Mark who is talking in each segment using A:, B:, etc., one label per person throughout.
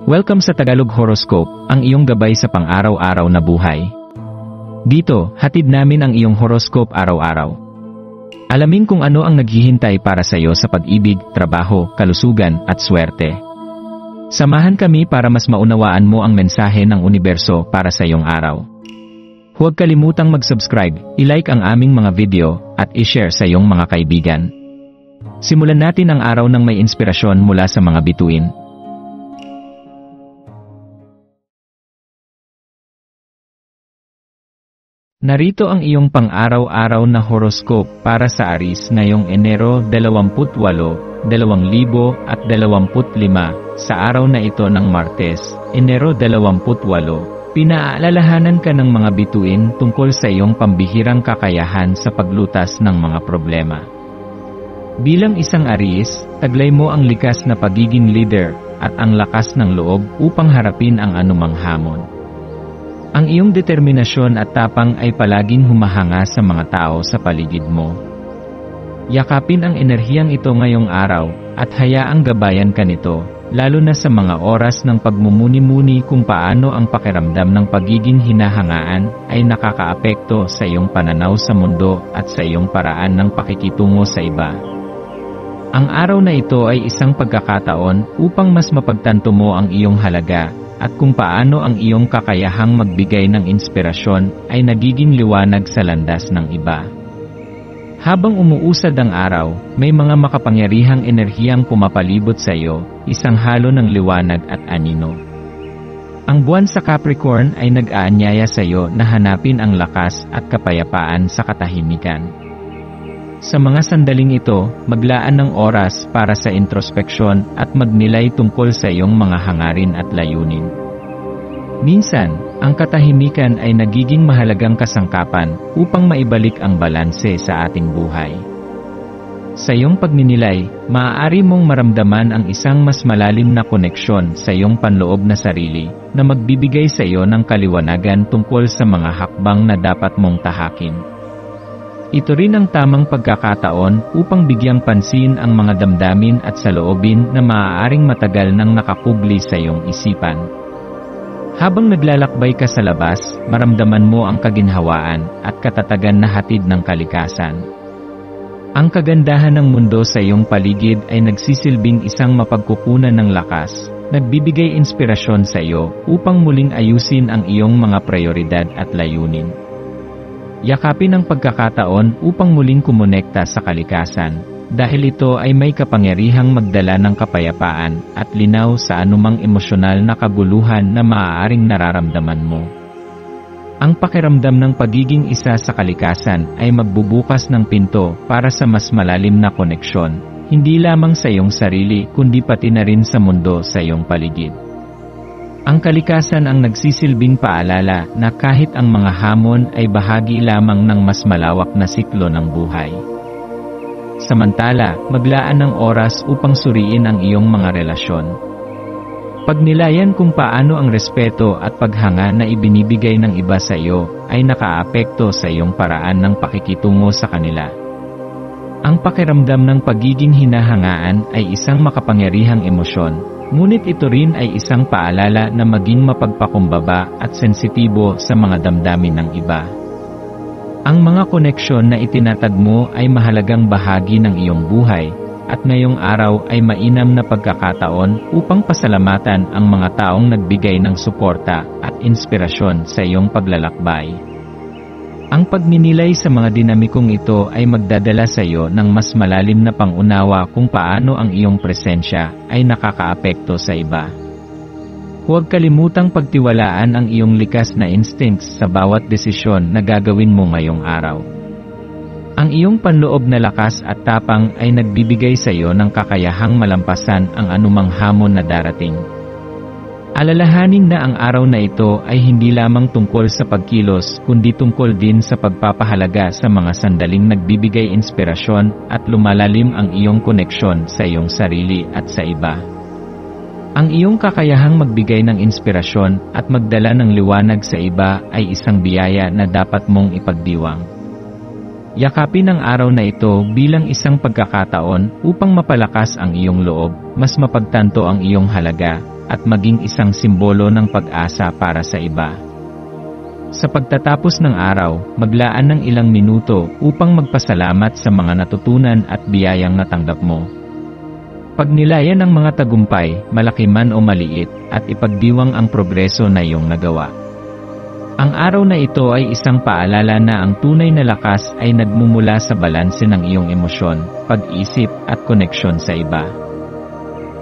A: Welcome sa Tagalog Horoscope, ang iyong gabay sa pang-araw-araw na buhay. Dito, hatid namin ang iyong horoscope araw-araw. Alamin kung ano ang naghihintay para sa iyo sa pag-ibig, trabaho, kalusugan, at swerte. Samahan kami para mas maunawaan mo ang mensahe ng universo para sa iyong araw. Huwag kalimutang mag-subscribe, i-like ang aming mga video, at i-share sa iyong mga kaibigan. Simulan natin ang araw ng may inspirasyon mula sa mga bituin. Narito ang iyong pang-araw-araw na horoscope para sa Aries ngayong Enero 28, 2025 sa araw na ito ng Martes, Enero 28. Pinaalalahanan ka ng mga bituin tungkol sa iyong pambihirang kakayahan sa paglutas ng mga problema. Bilang isang Aries, taglay mo ang likas na pagiging leader at ang lakas ng loob upang harapin ang anumang hamon. Ang iyong determinasyon at tapang ay palaging humahanga sa mga tao sa paligid mo. Yakapin ang enerhiyang ito ngayong araw at hayaang gabayan ka nito, lalo na sa mga oras ng pagmumuni-muni kung paano ang pakiramdam ng pagiging hinahangaan ay nakakaapekto sa iyong pananaw sa mundo at sa iyong paraan ng pakikitungo sa iba. Ang araw na ito ay isang pagkakataon upang mas mapagtanto mo ang iyong halaga at kung paano ang iyong kakayahang magbigay ng inspirasyon ay nagiging liwanag sa landas ng iba. Habang umuusad ang araw, may mga makapangyarihang enerhiyang pumapalibot sa iyo, isang halo ng liwanag at anino. Ang buwan sa Capricorn ay nag-aanyaya sa iyo na hanapin ang lakas at kapayapaan sa katahimikan. Sa mga sandaling ito, maglaan ng oras para sa introspeksyon at magnilay tungkol sa iyong mga hangarin at layunin. Minsan, ang katahimikan ay nagiging mahalagang kasangkapan upang maibalik ang balanse sa ating buhay. Sa iyong pagninilay, maaari mong maramdaman ang isang mas malalim na koneksyon sa iyong panloob na sarili na magbibigay sa iyo ng kaliwanagan tungkol sa mga hakbang na dapat mong tahakin. Ito rin ang tamang pagkakataon upang bigyang pansin ang mga damdamin at saloobin na maaaring matagal nang nakakubli sa iyong isipan. Habang naglalakbay ka sa labas, maramdaman mo ang kaginhawaan at katatagan na hatid ng kalikasan. Ang kagandahan ng mundo sa iyong paligid ay nagsisilbing isang mapagkukunan ng lakas, nagbibigay inspirasyon sa iyo upang muling ayusin ang iyong mga prioridad at layunin. Yakapin ang pagkakataon upang muling kumonekta sa kalikasan, dahil ito ay may kapangyarihang magdala ng kapayapaan at linaw sa anumang emosyonal na kaguluhan na maaaring nararamdaman mo. Ang pakiramdam ng pagiging isa sa kalikasan ay magbubukas ng pinto para sa mas malalim na koneksyon, hindi lamang sa iyong sarili kundi pati na rin sa mundo sa iyong paligid. Ang kalikasan ang nagsisilbing paalala na kahit ang mga hamon ay bahagi lamang ng mas malawak na siklo ng buhay. Samantala, maglaan ng oras upang suriin ang iyong mga relasyon. Pagnilayan kung paano ang respeto at paghanga na ibinibigay ng iba sa iyo ay nakaapekto sa iyong paraan ng pakikitungo sa kanila. Ang pakiramdam ng pagiging hinahangaan ay isang makapangyarihang emosyon. Ngunit ito rin ay isang paalala na maging mapagpakumbaba at sensitibo sa mga damdamin ng iba. Ang mga koneksyon na itinatag mo ay mahalagang bahagi ng iyong buhay, at ngayong araw ay mainam na pagkakataon upang pasalamatan ang mga taong nagbigay ng suporta at inspirasyon sa iyong paglalakbay. Ang pagninilay sa mga dinamikong ito ay magdadala sa iyo ng mas malalim na pangunawa kung paano ang iyong presensya ay nakakaapekto sa iba. Huwag kalimutang pagtiwalaan ang iyong likas na instincts sa bawat desisyon na gagawin mo ngayong araw. Ang iyong panloob na lakas at tapang ay nagbibigay sa iyo ng kakayahang malampasan ang anumang hamon na darating. Alalahanin na ang araw na ito ay hindi lamang tungkol sa pagkilos kundi tungkol din sa pagpapahalaga sa mga sandaling nagbibigay inspirasyon at lumalalim ang iyong koneksyon sa iyong sarili at sa iba. Ang iyong kakayahang magbigay ng inspirasyon at magdala ng liwanag sa iba ay isang biyaya na dapat mong ipagdiwang. Yakapin ang araw na ito bilang isang pagkakataon upang mapalakas ang iyong loob, mas mapagtanto ang iyong halaga, at maging isang simbolo ng pag-asa para sa iba. Sa pagtatapos ng araw, maglaan ng ilang minuto upang magpasalamat sa mga natutunan at biyayang natanggap mo. Pagnilayan ang mga tagumpay, malaki man o maliit, at ipagdiwang ang progreso na iyong nagawa. Ang araw na ito ay isang paalala na ang tunay na lakas ay nagmumula sa balanse ng iyong emosyon, pag-isip, at koneksyon sa iba.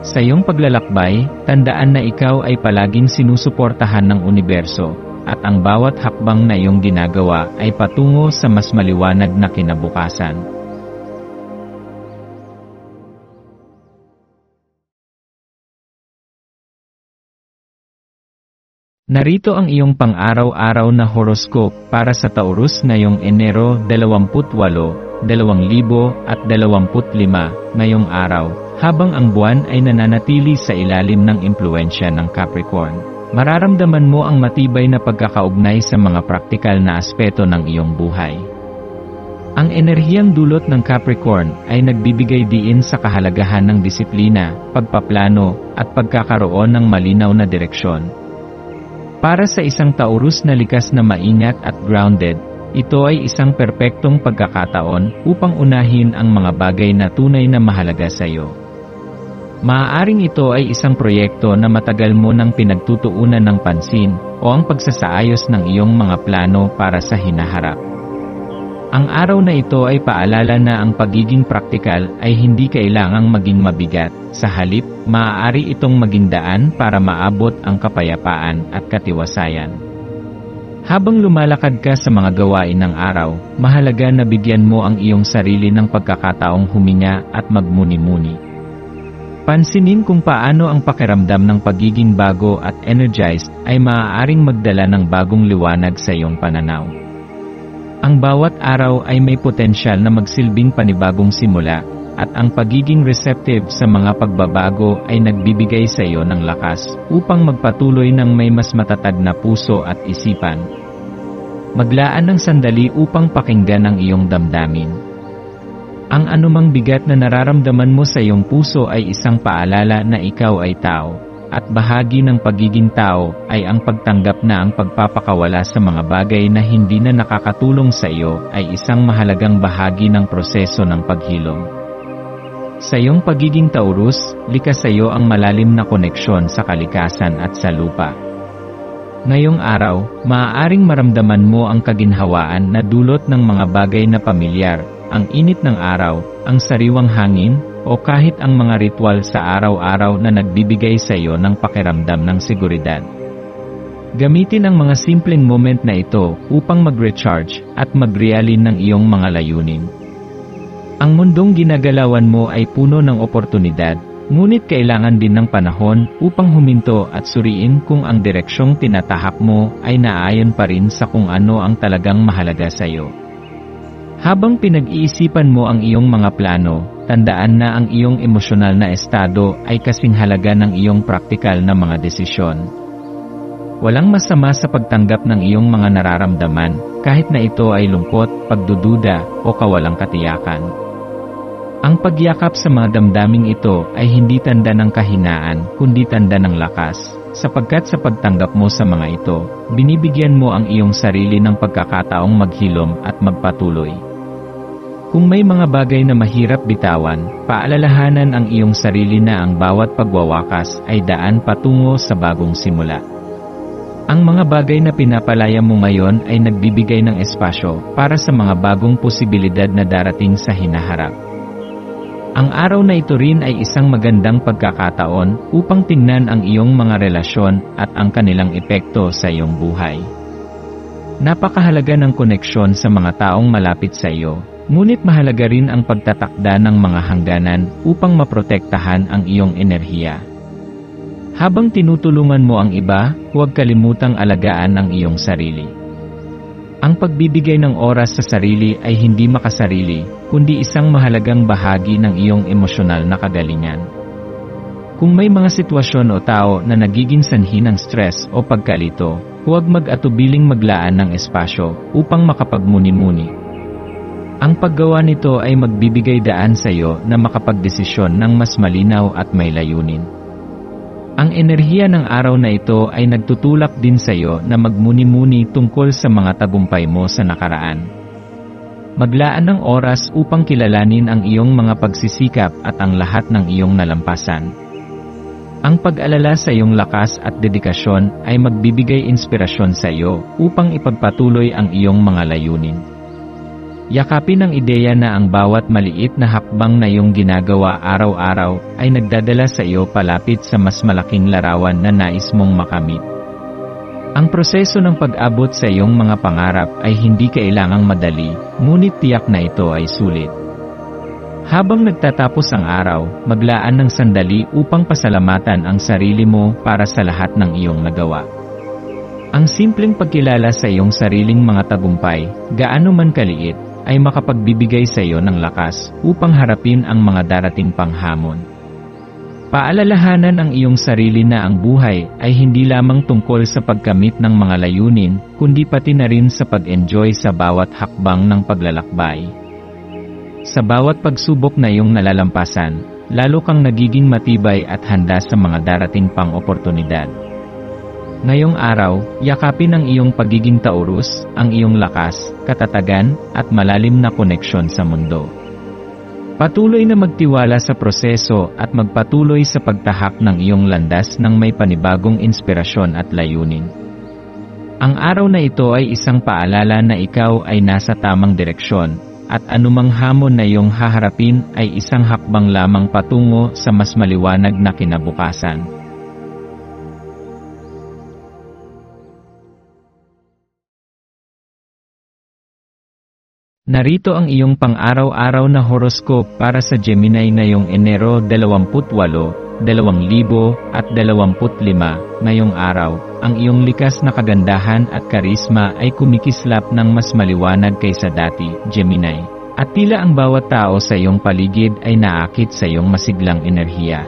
A: Sa iyong paglalakbay, tandaan na ikaw ay palaging sinusuportahan ng universo, at ang bawat hakbang na iyong ginagawa ay patungo sa mas maliwanag na kinabukasan. Narito ang iyong pang-araw-araw na horoscope para sa Taurus ngayong Enero 28, 2025 ngayong araw, habang ang buwan ay nananatili sa ilalim ng impluwensya ng Capricorn. Mararamdaman mo ang matibay na pagkakaugnay sa mga praktikal na aspeto ng iyong buhay. Ang enerhiyang dulot ng Capricorn ay nagbibigay diin sa kahalagahan ng disiplina, pagpaplano, at pagkakaroon ng malinaw na direksyon. Para sa isang Taurus na likas na maingat at grounded, ito ay isang perpektong pagkakataon upang unahin ang mga bagay na tunay na mahalaga sa iyo. Maaaring ito ay isang proyekto na matagal mo nang pinagtutuunan ng pansin o ang pagsasaayos ng iyong mga plano para sa hinaharap. Ang araw na ito ay paalala na ang pagiging praktikal ay hindi kailangang maging mabigat. Sa halip, maaari itong maging daan para maabot ang kapayapaan at katiwasayan. Habang lumalakad ka sa mga gawain ng araw, mahalaga na bigyan mo ang iyong sarili ng pagkakataong huminga at magmuni-muni. Pansinin kung paano ang pakiramdam ng pagiging bago at energized ay maaaring magdala ng bagong liwanag sa iyong pananaw. Ang bawat araw ay may potensyal na magsilbing panibagong simula, at ang pagiging receptive sa mga pagbabago ay nagbibigay sa iyo ng lakas upang magpatuloy ng may mas matatag na puso at isipan. Maglaan ng sandali upang pakinggan ang iyong damdamin. Ang anumang bigat na nararamdaman mo sa iyong puso ay isang paalala na ikaw ay tao, at bahagi ng pagiging tao ay ang pagtanggap na ang pagpapakawala sa mga bagay na hindi na nakakatulong sa iyo ay isang mahalagang bahagi ng proseso ng paghilom. Sa iyong pagiging Taurus, likas sa iyo ang malalim na koneksyon sa kalikasan at sa lupa. Ngayong araw, maaaring maramdaman mo ang kaginhawaan na dulot ng mga bagay na pamilyar, ang init ng araw, ang sariwang hangin, o kahit ang mga ritual sa araw-araw na nagbibigay sa iyo ng pakiramdam ng seguridad. Gamitin ang mga simpleng moment na ito upang mag-recharge at mag-realin ng iyong mga layunin. Ang mundong ginagalawan mo ay puno ng oportunidad, ngunit kailangan din ng panahon upang huminto at suriin kung ang direksyong tinatahak mo ay naayon pa rin sa kung ano ang talagang mahalaga sa iyo. Habang pinag-iisipan mo ang iyong mga plano, tandaan na ang iyong emosyonal na estado ay kasing halaga ng iyong praktikal na mga desisyon. Walang masama sa pagtanggap ng iyong mga nararamdaman, kahit na ito ay lungkot, pagdududa, o kawalang katiyakan. Ang pagyakap sa mga damdaming ito ay hindi tanda ng kahinaan, kundi tanda ng lakas, sapagkat sa pagtanggap mo sa mga ito, binibigyan mo ang iyong sarili ng pagkakataong maghilom at magpatuloy. Kung may mga bagay na mahirap bitawan, paalalahanan ang iyong sarili na ang bawat pagwawakas ay daan patungo sa bagong simula. Ang mga bagay na pinapalaya mo ngayon ay nagbibigay ng espasyo para sa mga bagong posibilidad na darating sa hinaharap. Ang araw na ito rin ay isang magandang pagkakataon upang tingnan ang iyong mga relasyon at ang kanilang epekto sa iyong buhay. Napakahalaga ng koneksyon sa mga taong malapit sa iyo, ngunit mahalaga rin ang pagtatakda ng mga hangganan upang maprotektahan ang iyong enerhiya. Habang tinutulungan mo ang iba, huwag kalimutang alagaan ang iyong sarili. Ang pagbibigay ng oras sa sarili ay hindi makasarili, kundi isang mahalagang bahagi ng iyong emosyonal na kagalingan. Kung may mga sitwasyon o tao na nagiging sanhi ng stress o pagkalito, huwag mag-atubiling maglaan ng espasyo upang makapagmuni-muni. Ang paggawa nito ay magbibigay daan sa iyo na makapagdesisyon ng mas malinaw at may layunin. Ang enerhiya ng araw na ito ay nagtutulak din sa iyo na magmuni-muni tungkol sa mga tagumpay mo sa nakaraan. Maglaan ng oras upang kilalanin ang iyong mga pagsisikap at ang lahat ng iyong nalampasan. Ang pag-alala sa iyong lakas at dedikasyon ay magbibigay inspirasyon sa iyo upang ipagpatuloy ang iyong mga layunin. Yakapin ang ideya na ang bawat maliit na hakbang na iyong ginagawa araw-araw ay nagdadala sa iyo palapit sa mas malaking larawan na nais mong makamit. Ang proseso ng pag-abot sa iyong mga pangarap ay hindi kailangang madali, ngunit tiyak na ito ay sulit. Habang nagtatapos ang araw, maglaan ng sandali upang pasalamatan ang sarili mo para sa lahat ng iyong nagawa. Ang simpleng pagkilala sa iyong sariling mga tagumpay, gaano man kaliit, ay makapagbibigay sa iyo ng lakas upang harapin ang mga darating pang hamon. Paalalahanan ang iyong sarili na ang buhay ay hindi lamang tungkol sa pagkamit ng mga layunin, kundi pati na rin sa pag-enjoy sa bawat hakbang ng paglalakbay. Sa bawat pagsubok na iyong nalalampasan, lalo kang nagiging matibay at handa sa mga darating pang oportunidad. Ngayong araw, yakapin ang iyong pagiging taurus, ang iyong lakas, katatagan, at malalim na koneksyon sa mundo. Patuloy na magtiwala sa proseso at magpatuloy sa pagtahak ng iyong landas ng may panibagong inspirasyon at layunin. Ang araw na ito ay isang paalala na ikaw ay nasa tamang direksyon, at anumang hamon na iyong haharapin ay isang hakbang lamang patungo sa mas maliwanag na kinabukasan. Narito ang iyong pang-araw-araw na horoscope para sa Gemini ngayong Enero 28, 2025. Ngayong araw, ang iyong likas na kagandahan at karisma ay kumikislap ng mas maliwanag kaysa dati, Gemini. At tila ang bawat tao sa iyong paligid ay naakit sa iyong masiglang enerhiya.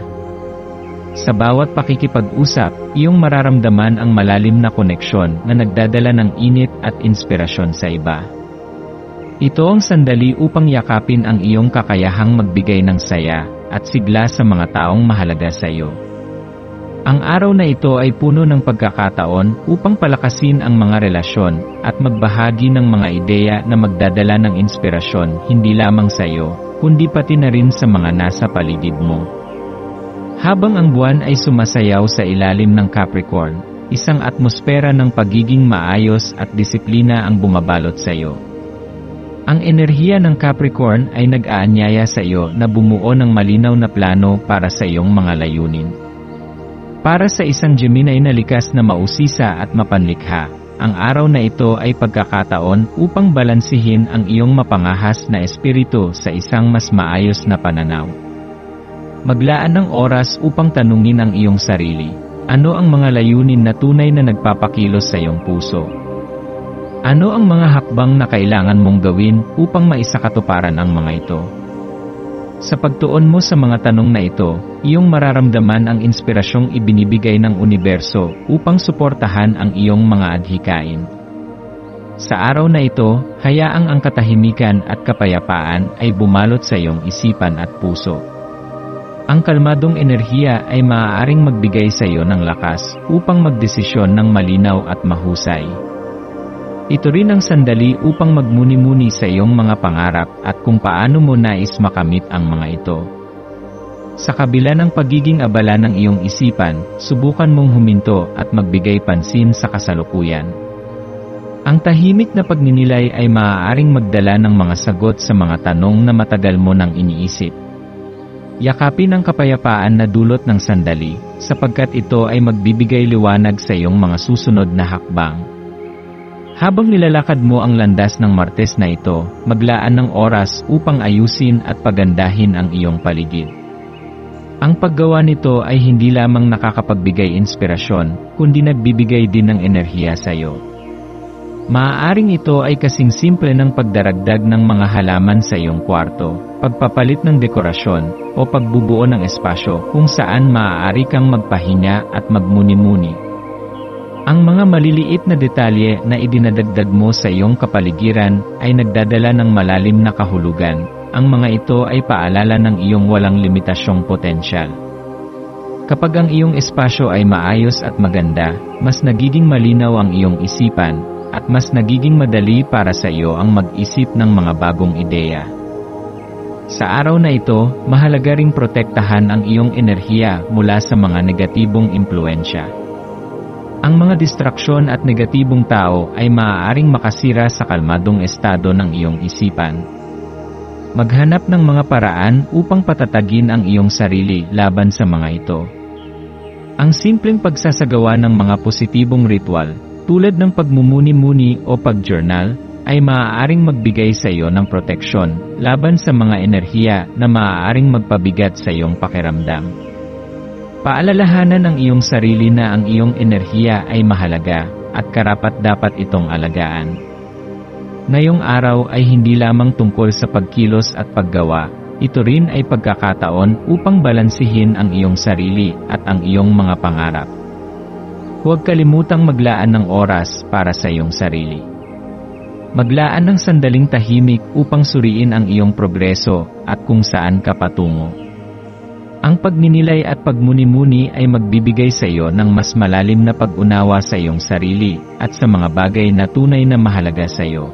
A: Sa bawat pakikipag-usap, iyong mararamdaman ang malalim na koneksyon na nagdadala ng init at inspirasyon sa iba. Ito ang sandali upang yakapin ang iyong kakayahang magbigay ng saya at sigla sa mga taong mahalaga sa iyo. Ang araw na ito ay puno ng pagkakataon upang palakasin ang mga relasyon at magbahagi ng mga ideya na magdadala ng inspirasyon hindi lamang sa iyo, kundi pati na rin sa mga nasa paligid mo. Habang ang buwan ay sumasayaw sa ilalim ng Capricorn, isang atmosfera ng pagiging maayos at disiplina ang bumabalot sa iyo. Ang enerhiya ng Capricorn ay nag-aanyaya sa iyo na bumuo ng malinaw na plano para sa iyong mga layunin. Para sa isang Gemini na likas na mausisa at mapanlikha, ang araw na ito ay pagkakataon upang balansihin ang iyong mapangahas na espiritu sa isang mas maayos na pananaw. Maglaan ng oras upang tanungin ang iyong sarili, ano ang mga layunin na tunay na nagpapakilos sa iyong puso? Ano ang mga hakbang na kailangan mong gawin upang maisakatuparan ang mga ito? Sa pagtuon mo sa mga tanong na ito, iyong mararamdaman ang inspirasyong ibinibigay ng universo upang suportahan ang iyong mga adhikain. Sa araw na ito, hayaang ang katahimikan at kapayapaan ay bumalot sa iyong isipan at puso. Ang kalmadong enerhiya ay maaaring magbigay sa iyo ng lakas upang magdesisyon ng malinaw at mahusay. Ito rin ang sandali upang magmuni-muni sa iyong mga pangarap at kung paano mo nais makamit ang mga ito. Sa kabila ng pagiging abala ng iyong isipan, subukan mong huminto at magbigay pansin sa kasalukuyan. Ang tahimik na pagninilay ay maaaring magdala ng mga sagot sa mga tanong na matagal mo nang iniisip. Yakapin ang kapayapaan na dulot ng sandali, sapagkat ito ay magbibigay liwanag sa iyong mga susunod na hakbang. Habang nilalakad mo ang landas ng Martes na ito, maglaan ng oras upang ayusin at pagandahin ang iyong paligid. Ang paggawa nito ay hindi lamang nakakapagbigay inspirasyon, kundi nagbibigay din ng enerhiya sa iyo. Maaaring ito ay kasing simple ng pagdaragdag ng mga halaman sa iyong kwarto, pagpapalit ng dekorasyon, o pagbubuo ng espasyo kung saan maaari kang magpahinga at magmuni-muni. Ang mga maliliit na detalye na idinadagdag mo sa iyong kapaligiran ay nagdadala ng malalim na kahulugan. Ang mga ito ay paalala ng iyong walang limitasyong potensyal. Kapag ang iyong espasyo ay maayos at maganda, mas nagiging malinaw ang iyong isipan, at mas nagiging madali para sa iyo ang mag-isip ng mga bagong ideya. Sa araw na ito, mahalaga ring protektahan ang iyong enerhiya mula sa mga negatibong impluensya. Ang mga distraksyon at negatibong tao ay maaaring makasira sa kalmadong estado ng iyong isipan. Maghanap ng mga paraan upang patatagin ang iyong sarili laban sa mga ito. Ang simpleng pagsasagawa ng mga positibong ritual, tulad ng pagmumuni-muni o pag-journal, ay maaaring magbigay sa iyo ng proteksyon laban sa mga enerhiya na maaaring magpabigat sa iyong pakiramdam. Paalalahanan ang iyong sarili na ang iyong enerhiya ay mahalaga at karapat-dapat itong alagaan. Ngayong araw ay hindi lamang tungkol sa pagkilos at paggawa, ito rin ay pagkakataon upang balansihin ang iyong sarili at ang iyong mga pangarap. Huwag kalimutang maglaan ng oras para sa iyong sarili. Maglaan ng sandaling tahimik upang suriin ang iyong progreso at kung saan ka patungo. Ang pagninilay at pagmuni-muni ay magbibigay sa iyo ng mas malalim na pag-unawa sa iyong sarili at sa mga bagay na tunay na mahalaga sa iyo.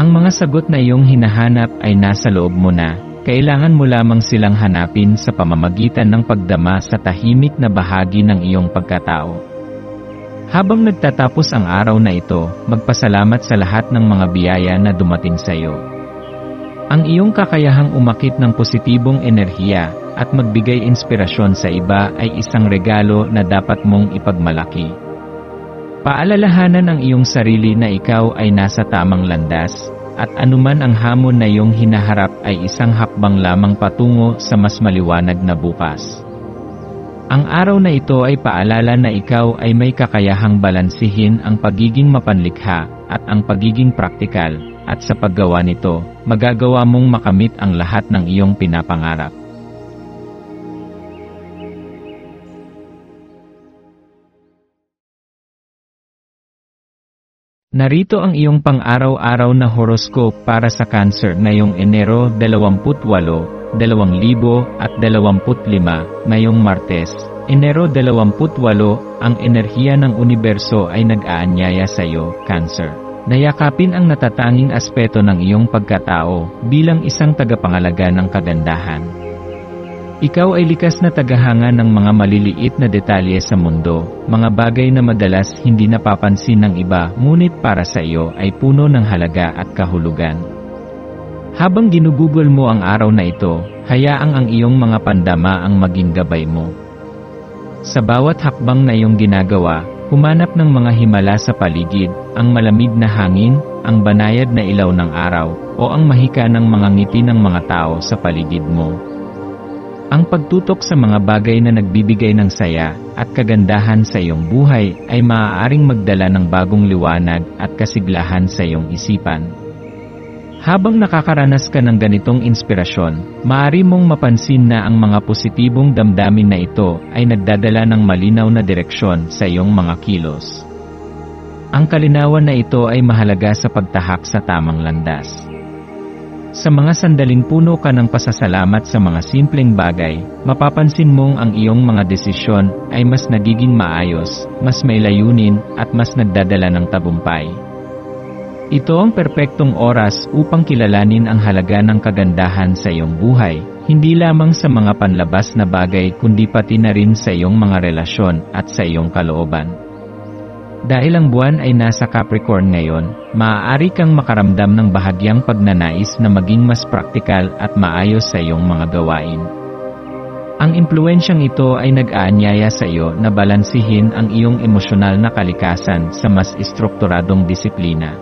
A: Ang mga sagot na iyong hinahanap ay nasa loob mo na, kailangan mo lamang silang hanapin sa pamamagitan ng pagdama sa tahimik na bahagi ng iyong pagkatao. Habang nagtatapos ang araw na ito, magpasalamat sa lahat ng mga biyaya na dumating sa iyo. Ang iyong kakayahang umakit ng positibong enerhiya at magbigay inspirasyon sa iba ay isang regalo na dapat mong ipagmalaki. Paalalahanan ang iyong sarili na ikaw ay nasa tamang landas, at anuman ang hamon na iyong hinaharap ay isang hakbang lamang patungo sa mas maliwanag na bukas. Ang araw na ito ay paalala na ikaw ay may kakayahang balansihin ang pagiging mapanlikha at ang pagiging praktikal, at sa paggawa nito, magagawa mong makamit ang lahat ng iyong pinapangarap. Narito ang iyong pang-araw-araw na horoscope para sa Cancer ngayong Enero 28, 2025, ngayong Martes, Enero 28, ang enerhiya ng universo ay nag-aanyaya sa iyo, Cancer. Nayakapin ang natatanging aspeto ng iyong pagkatao bilang isang tagapangalaga ng kagandahan. Ikaw ay likas na tagahanga ng mga maliliit na detalye sa mundo, mga bagay na madalas hindi napapansin ng iba ngunit para sa iyo ay puno ng halaga at kahulugan. Habang ginugugol mo ang araw na ito, hayaang ang iyong mga pandama ang maging gabay mo. Sa bawat hakbang na iyong ginagawa, humanap ng mga himala sa paligid, ang malamig na hangin, ang banayad na ilaw ng araw, o ang mahika ng mga ngiti ng mga tao sa paligid mo. Ang pagtutok sa mga bagay na nagbibigay ng saya at kagandahan sa iyong buhay ay maaaring magdala ng bagong liwanag at kasiglahan sa iyong isipan. Habang nakakaranas ka ng ganitong inspirasyon, maaari mong mapansin na ang mga positibong damdamin na ito ay nagdadala ng malinaw na direksyon sa iyong mga kilos. Ang kalinawan na ito ay mahalaga sa pagtahak sa tamang landas. Sa mga sandaling puno ka ng pasasalamat sa mga simpleng bagay, mapapansin mong ang iyong mga desisyon ay mas nagiging maayos, mas may layunin, at mas nagdadala ng tagumpay. Ito ang perpektong oras upang kilalanin ang halaga ng kagandahan sa iyong buhay, hindi lamang sa mga panlabas na bagay kundi pati na rin sa iyong mga relasyon at sa iyong kalooban. Dahil ang buwan ay nasa Capricorn ngayon, maaari kang makaramdam ng bahagyang pagnanais na maging mas praktikal at maayos sa iyong mga gawain. Ang impluensyang ito ay nag-aanyaya sa iyo na balansihin ang iyong emosyonal na kalikasan sa mas estrukturadong disiplina.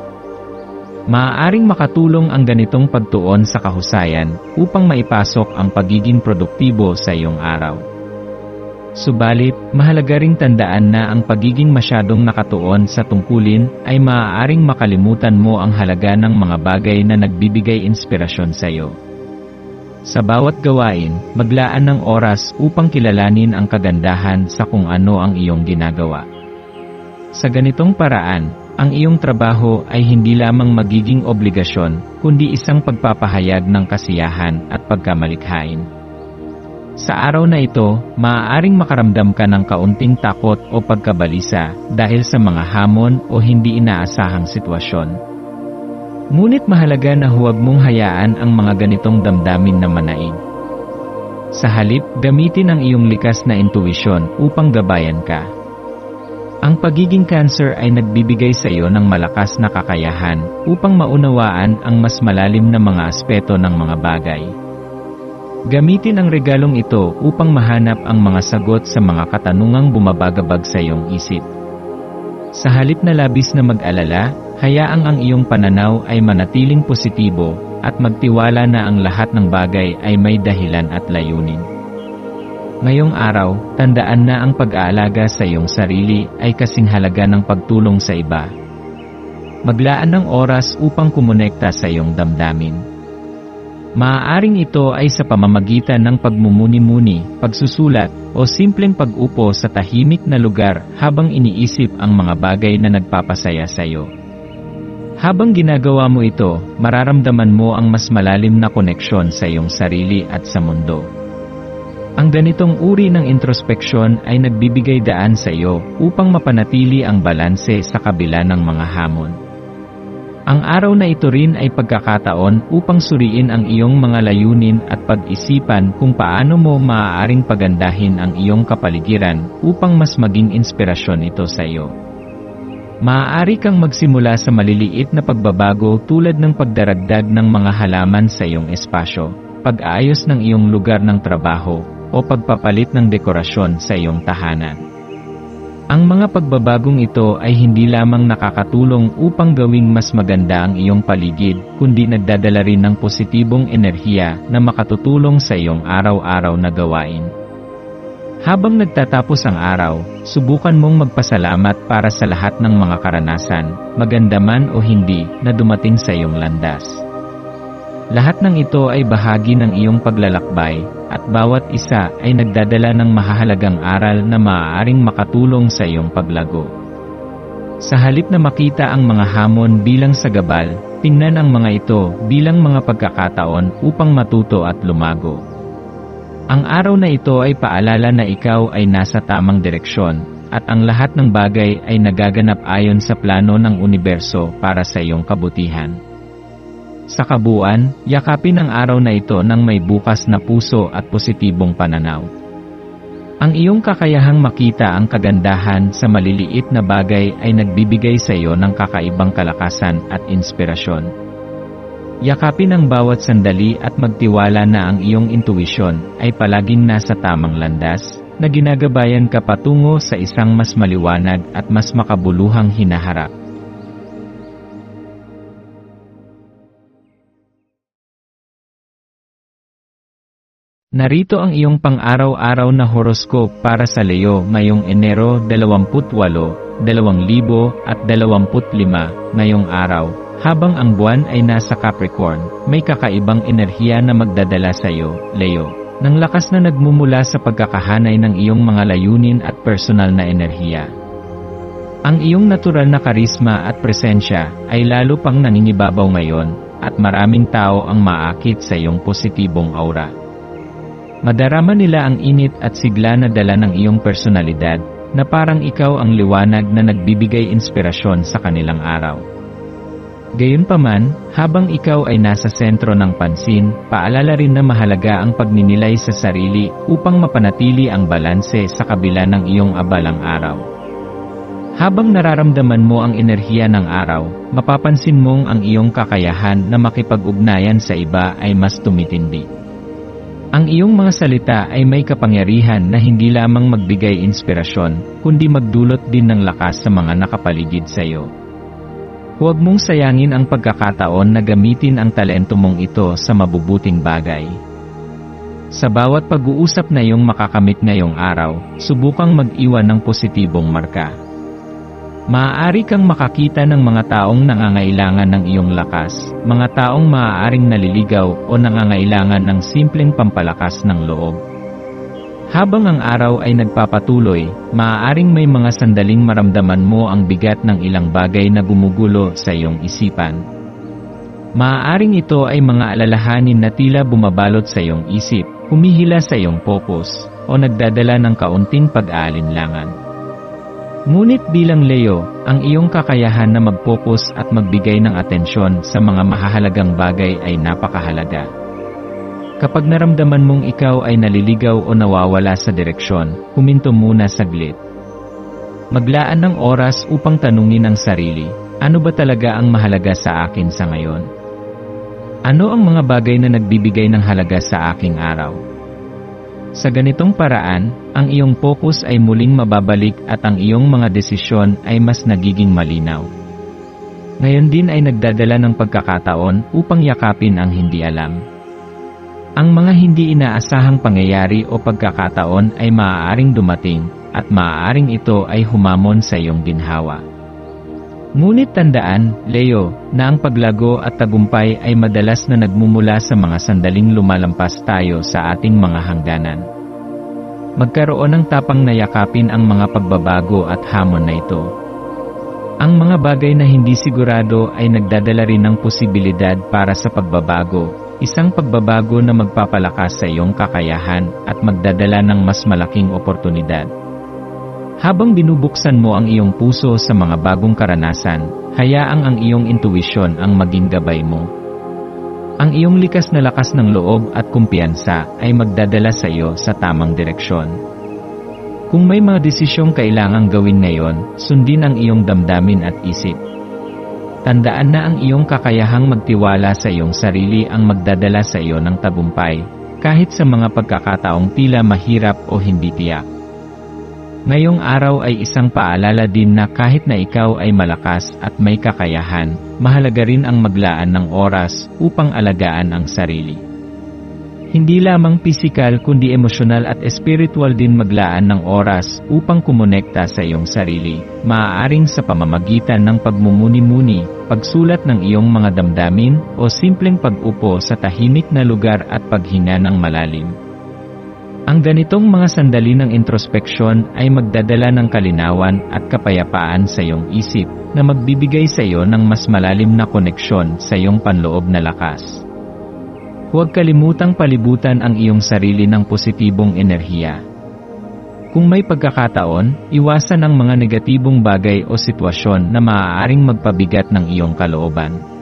A: Maaaring makatulong ang ganitong pagtuon sa kahusayan upang maipasok ang pagiging produktibo sa iyong araw. Subalit, mahalaga ring tandaan na ang pagiging masyadong nakatuon sa tungkulin ay maaaring makalimutan mo ang halaga ng mga bagay na nagbibigay inspirasyon sa iyo. Sa bawat gawain, maglaan ng oras upang kilalanin ang kagandahan sa kung ano ang iyong ginagawa. Sa ganitong paraan, ang iyong trabaho ay hindi lamang magiging obligasyon, kundi isang pagpapahayag ng kasiyahan at pagkamalikhain. Sa araw na ito, maaaring makaramdam ka ng kaunting takot o pagkabalisa dahil sa mga hamon o hindi inaasahang sitwasyon. Ngunit mahalaga na huwag mong hayaan ang mga ganitong damdamin na manaig. Sa halip, gamitin ang iyong likas na intuwisyon upang gabayan ka. Ang pagiging Cancer ay nagbibigay sa iyo ng malakas na kakayahan upang maunawaan ang mas malalim na mga aspeto ng mga bagay. Gamitin ang regalong ito upang mahanap ang mga sagot sa mga katanungang bumabagabag sa iyong isip. Sa halip na labis na mag-alala, hayaang ang iyong pananaw ay manatiling positibo at magtiwala na ang lahat ng bagay ay may dahilan at layunin. Ngayong araw, tandaan na ang pag-aalaga sa iyong sarili ay kasing halaga ng pagtulong sa iba. Maglaan ng oras upang kumonekta sa iyong damdamin. Maaaring ito ay sa pamamagitan ng pagmumuni-muni, pagsusulat, o simpleng pag-upo sa tahimik na lugar habang iniisip ang mga bagay na nagpapasaya sa iyo. Habang ginagawa mo ito, mararamdaman mo ang mas malalim na koneksyon sa iyong sarili at sa mundo. Ang ganitong uri ng introspeksyon ay nagbibigay daan sa iyo upang mapanatili ang balanse sa kabila ng mga hamon. Ang araw na ito rin ay pagkakataon upang suriin ang iyong mga layunin at pag-isipan kung paano mo maaaring pagandahin ang iyong kapaligiran upang mas maging inspirasyon ito sa iyo. Maaari kang magsimula sa maliliit na pagbabago tulad ng pagdaragdag ng mga halaman sa iyong espasyo, pag-aayos ng iyong lugar ng trabaho, o pagpapalit ng dekorasyon sa iyong tahanan. Ang mga pagbabagong ito ay hindi lamang nakakatulong upang gawing mas maganda ang iyong paligid, kundi nagdadala rin ng positibong enerhiya na makatutulong sa iyong araw-araw na gawain. Habang nagtatapos ang araw, subukan mong magpasalamat para sa lahat ng mga karanasan, maganda man o hindi, na dumating sa iyong landas. Lahat ng ito ay bahagi ng iyong paglalakbay, at bawat isa ay nagdadala ng mahahalagang aral na maaaring makatulong sa iyong paglago. Sa halip na makita ang mga hamon bilang sagabal, tingnan ang mga ito bilang mga pagkakataon upang matuto at lumago. Ang araw na ito ay paalala na ikaw ay nasa tamang direksyon, at ang lahat ng bagay ay nagaganap ayon sa plano ng universo para sa iyong kabutihan. Sa kabuuan, yakapin ang araw na ito ng may bukas na puso at positibong pananaw. Ang iyong kakayahang makita ang kagandahan sa maliliit na bagay ay nagbibigay sa iyo ng kakaibang kalakasan at inspirasyon. Yakapin ang bawat sandali at magtiwala na ang iyong intuwisyon ay palaging nasa tamang landas, na ginagabayan ka patungo sa isang mas maliwanag at mas makabuluhang hinaharap. Narito ang iyong pang-araw-araw na horoscope para sa Leo ngayong Enero 28, 2025, ngayong araw. Habang ang buwan ay nasa Capricorn, may kakaibang enerhiya na magdadala sa iyo, Leo, ng lakas na nagmumula sa pagkakahanay ng iyong mga layunin at personal na enerhiya. Ang iyong natural na karisma at presensya ay lalo pang nangingibabaw ngayon, at maraming tao ang maakit sa iyong positibong aura. Madarama nila ang init at sigla na dala ng iyong personalidad, na parang ikaw ang liwanag na nagbibigay inspirasyon sa kanilang araw. Gayunpaman, habang ikaw ay nasa sentro ng pansin, paalala rin na mahalaga ang pagninilay sa sarili upang mapanatili ang balanse sa kabila ng iyong abalang araw. Habang nararamdaman mo ang enerhiya ng araw, mapapansin mong ang iyong kakayahan na makipag-ugnayan sa iba ay mas tumitindi. Ang iyong mga salita ay may kapangyarihan na hindi lamang magbigay inspirasyon, kundi magdulot din ng lakas sa mga nakapaligid sa iyo. Huwag mong sayangin ang pagkakataon na gamitin ang talento mong ito sa mabubuting bagay. Sa bawat pag-uusap na iyong makakamit ngayong araw, subukang mag-iwan ng positibong marka. Maaari kang makakita ng mga taong nangangailangan ng iyong lakas, mga taong maaaring naliligaw o nangangailangan ng simpleng pampalakas ng loob. Habang ang araw ay nagpapatuloy, maaaring may mga sandaling maramdaman mo ang bigat ng ilang bagay na gumugulo sa iyong isipan. Maaaring ito ay mga alalahanin na tila bumabalot sa iyong isip, humihila sa iyong focus, o nagdadala ng kaunting pag-aalinlangan. Ngunit bilang Leo, ang iyong kakayahan na mag-focus at magbigay ng atensyon sa mga mahahalagang bagay ay napakahalaga. Kapag naramdaman mong ikaw ay naliligaw o nawawala sa direksyon, huminto muna saglit. Maglaan ng oras upang tanungin ang sarili, ano ba talaga ang mahalaga sa akin sa ngayon? Ano ang mga bagay na nagbibigay ng halaga sa aking araw? Sa ganitong paraan, ang iyong focus ay muling mababalik at ang iyong mga desisyon ay mas nagiging malinaw. Ngayon din ay nagdadala ng pagkakataon upang yakapin ang hindi alam. Ang mga hindi inaasahang pangyayari o pagkakataon ay maaaring dumating at maaaring ito ay humamon sa iyong ginhawa. Ngunit tandaan, Leo, na ang paglago at tagumpay ay madalas na nagmumula sa mga sandaling lumalampas tayo sa ating mga hangganan. Magkaroon ng tapang na yakapin ang mga pagbabago at hamon na ito. Ang mga bagay na hindi sigurado ay nagdadala rin ng posibilidad para sa pagbabago, isang pagbabago na magpapalakas sa iyong kakayahan at magdadala ng mas malaking oportunidad. Habang binubuksan mo ang iyong puso sa mga bagong karanasan, hayaang ang iyong intuwisyon ang maging gabay mo. Ang iyong likas na lakas ng loob at kumpiyansa ay magdadala sa iyo sa tamang direksyon. Kung may mga desisyong kailangang gawin ngayon, sundin ang iyong damdamin at isip. Tandaan na ang iyong kakayahang magtiwala sa iyong sarili ang magdadala sa iyo ng tagumpay, kahit sa mga pagkakataong tila mahirap o hindi tiyak. Ngayong araw ay isang paalala din na kahit na ikaw ay malakas at may kakayahan, mahalaga rin ang maglaan ng oras upang alagaan ang sarili. Hindi lamang pisikal kundi emosyonal at espiritual din maglaan ng oras upang kumonekta sa iyong sarili, maaaring sa pamamagitan ng pagmumuni-muni, pagsulat ng iyong mga damdamin o simpleng pag-upo sa tahimik na lugar at paghinga ng malalim. Ang ganitong mga sandali ng introspeksyon ay magdadala ng kalinawan at kapayapaan sa iyong isip na magbibigay sa iyo ng mas malalim na koneksyon sa iyong panloob na lakas. Huwag kalimutang palibutan ang iyong sarili ng positibong enerhiya. Kung may pagkakataon, iwasan ang mga negatibong bagay o sitwasyon na maaaring magpabigat ng iyong kalooban.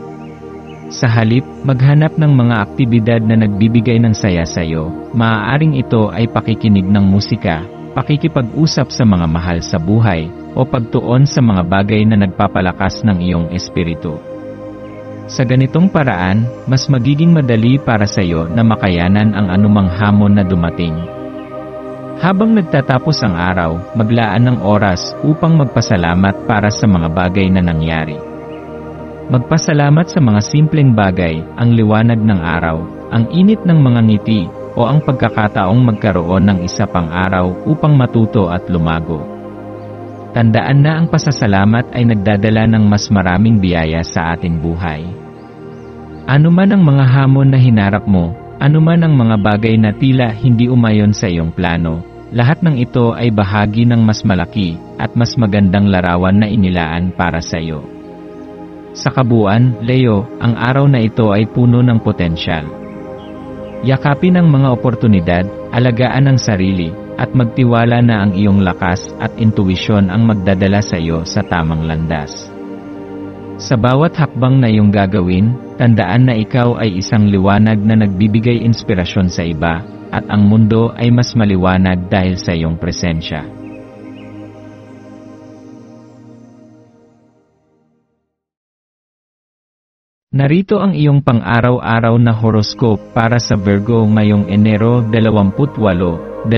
A: Sa halip, maghanap ng mga aktibidad na nagbibigay ng saya sa iyo. Maaaring ito ay pakikinig ng musika, pakikipag-usap sa mga mahal sa buhay, o pagtuon sa mga bagay na nagpapalakas ng iyong espiritu. Sa ganitong paraan, mas magiging madali para sa iyo na makayanan ang anumang hamon na dumating. Habang nagtatapos ang araw, maglaan ng oras upang magpasalamat para sa mga bagay na nangyari. Magpasalamat sa mga simpleng bagay, ang liwanag ng araw, ang init ng mga ngiti, o ang pagkakataong magkaroon ng isa pang araw upang matuto at lumago. Tandaan na ang pasasalamat ay nagdadala ng mas maraming biyaya sa ating buhay. Ano man ang mga hamon na hinarap mo, ano man ang mga bagay na tila hindi umayon sa iyong plano, lahat ng ito ay bahagi ng mas malaki at mas magandang larawan na inilaan para sa iyo. Sa kabuuan, Leo, ang araw na ito ay puno ng potensyal. Yakapin ang mga oportunidad, alagaan ang sarili, at magtiwala na ang iyong lakas at intuwisyon ang magdadala sa iyo sa tamang landas. Sa bawat hakbang na iyong gagawin, tandaan na ikaw ay isang liwanag na nagbibigay inspirasyon sa iba, at ang mundo ay mas maliwanag dahil sa iyong presensya. Narito ang iyong pang-araw-araw na horoscope para sa Virgo ngayong Enero 28, 2025,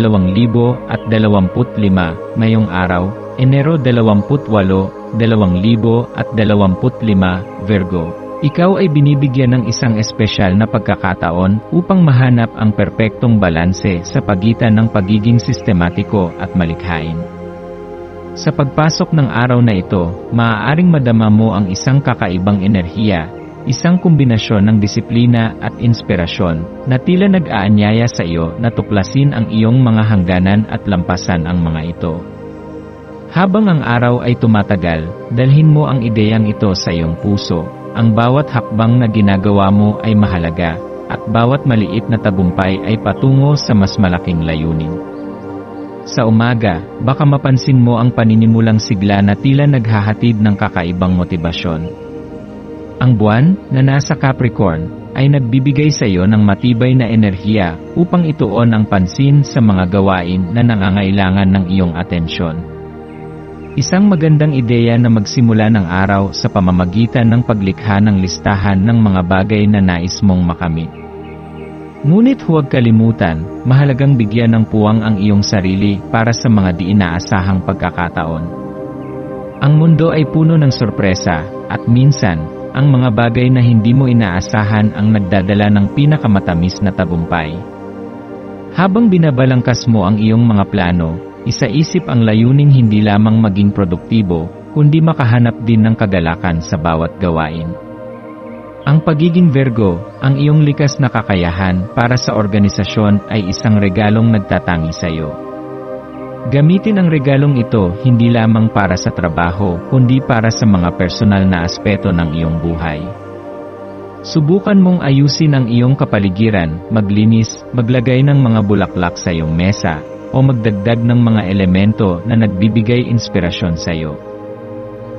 A: ngayong araw, Enero 28, 2025, Virgo. Ikaw ay binibigyan ng isang espesyal na pagkakataon upang mahanap ang perpektong balanse sa pagitan ng pagiging sistematiko at malikhain. Sa pagpasok ng araw na ito, maaaring madama mo ang isang kakaibang enerhiya, isang kombinasyon ng disiplina at inspirasyon na tila nag-aanyaya sa iyo na tuklasin ang iyong mga hangganan at lampasan ang mga ito. Habang ang araw ay tumatagal, dalhin mo ang ideyang ito sa iyong puso, ang bawat hakbang na ginagawa mo ay mahalaga, at bawat maliit na tagumpay ay patungo sa mas malaking layunin. Sa umaga, baka mapansin mo ang paninimulang sigla na tila naghahatid ng kakaibang motibasyon. Ang buwan, na nasa Capricorn, ay nagbibigay sa iyo ng matibay na enerhiya upang ituon ang pansin sa mga gawain na nangangailangan ng iyong atensyon. Isang magandang ideya na magsimula ng araw sa pamamagitan ng paglikha ng listahan ng mga bagay na nais mong makamit. Ngunit huwag kalimutan, mahalagang bigyan ng puwang ang iyong sarili para sa mga di inaasahang pagkakataon. Ang mundo ay puno ng sorpresa, at minsan, ang mga bagay na hindi mo inaasahan ang nagdadala ng pinakamatamis na tagumpay. Habang binabalangkas mo ang iyong mga plano, isaisip ang layuning hindi lamang maging produktibo, kundi makahanap din ng kagalakan sa bawat gawain. Ang pagiging Virgo, ang iyong likas na kakayahan para sa organisasyon ay isang regalong nagtatangi sa iyo. Gamitin ang regalong ito hindi lamang para sa trabaho, kundi para sa mga personal na aspeto ng iyong buhay. Subukan mong ayusin ang iyong kapaligiran, maglinis, maglagay ng mga bulaklak sa iyong mesa, o magdagdag ng mga elemento na nagbibigay inspirasyon sa iyo.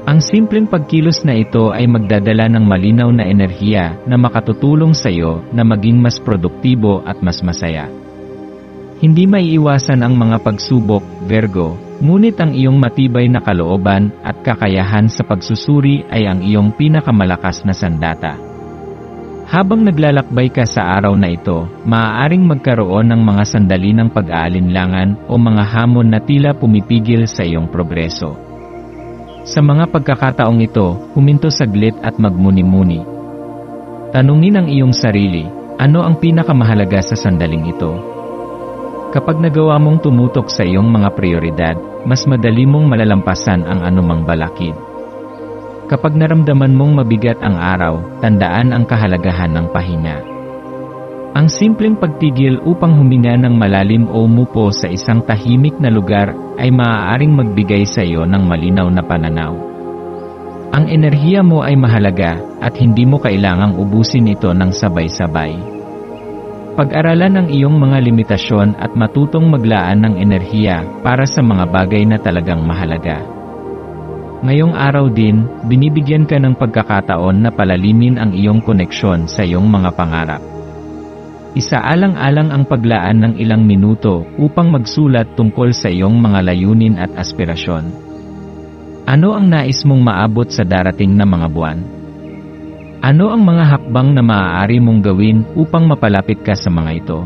A: Ang simpleng pagkilos na ito ay magdadala ng malinaw na enerhiya na makatutulong sa iyo na maging mas produktibo at mas masaya. Hindi maiiwasan ang mga pagsubok, Virgo, ngunit ang iyong matibay na kalooban at kakayahan sa pagsusuri ay ang iyong pinakamalakas na sandata. Habang naglalakbay ka sa araw na ito, maaaring magkaroon ng mga sandali ng pag-aalinlangan o mga hamon na tila pumipigil sa iyong progreso. Sa mga pagkakataong ito, huminto saglit at magmuni-muni. Tanungin ang iyong sarili, ano ang pinakamahalaga sa sandaling ito? Kapag nagawa mong tumutok sa iyong mga prioridad, mas madali mong malalampasan ang anumang balakid. Kapag naramdaman mong mabigat ang araw, tandaan ang kahalagahan ng pahinga. Ang simpleng pagtigil upang huminga ng malalim o umupo sa isang tahimik na lugar ay maaaring magbigay sa iyo ng malinaw na pananaw. Ang enerhiya mo ay mahalaga at hindi mo kailangang ubusin ito ng sabay-sabay. Pag-aralan ang iyong mga limitasyon at matutong maglaan ng enerhiya para sa mga bagay na talagang mahalaga. Ngayong araw din, binibigyan ka ng pagkakataon na palalimin ang iyong koneksyon sa iyong mga pangarap. Isaalang-alang ang paglaan ng ilang minuto upang magsulat tungkol sa iyong mga layunin at aspirasyon. Ano ang nais mong maabot sa darating na mga buwan? Ano ang mga hakbang na maaari mong gawin upang mapalapit ka sa mga ito?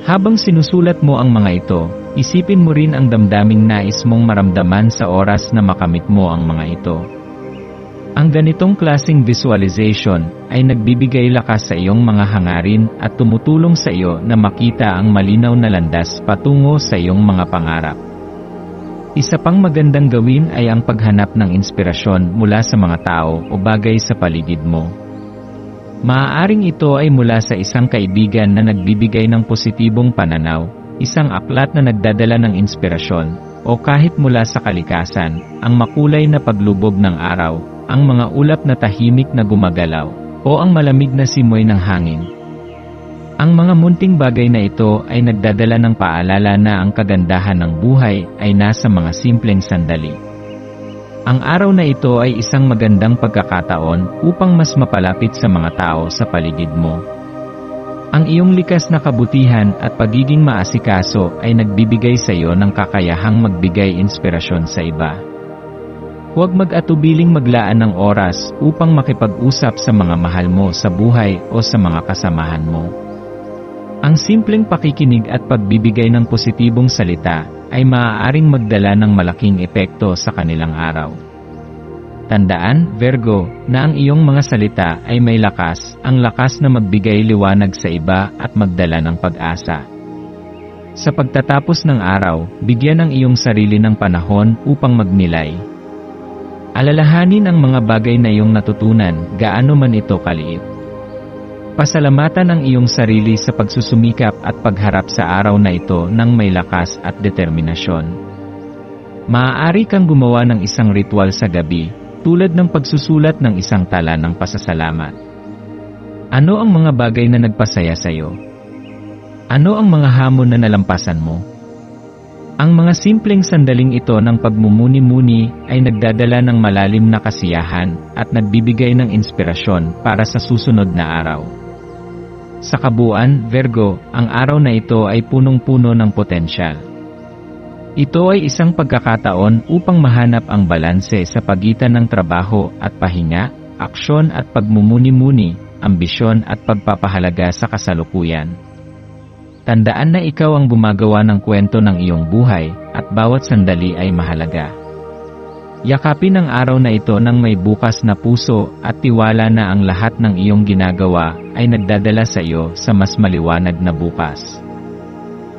A: Habang sinusulat mo ang mga ito, isipin mo rin ang damdaming nais mong maramdaman sa oras na makamit mo ang mga ito. Ang ganitong klaseng visualization ay nagbibigay lakas sa iyong mga hangarin at tumutulong sa iyo na makita ang malinaw na landas patungo sa iyong mga pangarap. Isa pang magandang gawin ay ang paghanap ng inspirasyon mula sa mga tao o bagay sa paligid mo. Maaaring ito ay mula sa isang kaibigan na nagbibigay ng positibong pananaw, isang aklat na nagdadala ng inspirasyon, o kahit mula sa kalikasan, ang makulay na paglubog ng araw, ang mga ulap na tahimik na gumagalaw, o ang malamig na simoy ng hangin. Ang mga munting bagay na ito ay nagdadala ng paalala na ang kagandahan ng buhay ay nasa mga simpleng sandali. Ang araw na ito ay isang magandang pagkakataon upang mas mapalapit sa mga tao sa paligid mo. Ang iyong likas na kabutihan at pagiging maasikaso ay nagbibigay sa iyo ng kakayahang magbigay inspirasyon sa iba. Huwag mag-atubiling maglaan ng oras upang makipag-usap sa mga mahal mo sa buhay o sa mga kasamahan mo. Ang simpleng pakikinig at pagbibigay ng positibong salita ay maaaring magdala ng malaking epekto sa kanilang araw. Tandaan, Virgo, na ang iyong mga salita ay may lakas, ang lakas na magbigay liwanag sa iba at magdala ng pag-asa. Sa pagtatapos ng araw, bigyan ang iyong sarili ng panahon upang magnilay. Alalahanin ang mga bagay na iyong natutunan, gaano man ito kaliit. Pasalamatan ang iyong sarili sa pagsusumikap at pagharap sa araw na ito ng may lakas at determinasyon. Maaari kang gumawa ng isang ritual sa gabi, tulad ng pagsusulat ng isang tala ng pasasalamat. Ano ang mga bagay na nagpasaya sa iyo? Ano ang mga hamon na nalampasan mo? Ang mga simpleng sandaling ito ng pagmumuni-muni ay nagdadala ng malalim na kasiyahan at nagbibigay ng inspirasyon para sa susunod na araw. Sa kabuuan, Virgo, ang araw na ito ay punong-puno ng potensyal. Ito ay isang pagkakataon upang mahanap ang balanse sa pagitan ng trabaho at pahinga, aksyon at pagmumuni-muni, ambisyon at pagpapahalaga sa kasalukuyan. Tandaan na ikaw ang gumagawa ng kwento ng iyong buhay, at bawat sandali ay mahalaga. Yakapin ang araw na ito ng may bukas na puso at tiwala na ang lahat ng iyong ginagawa ay nagdadala sa iyo sa mas maliwanag na bukas.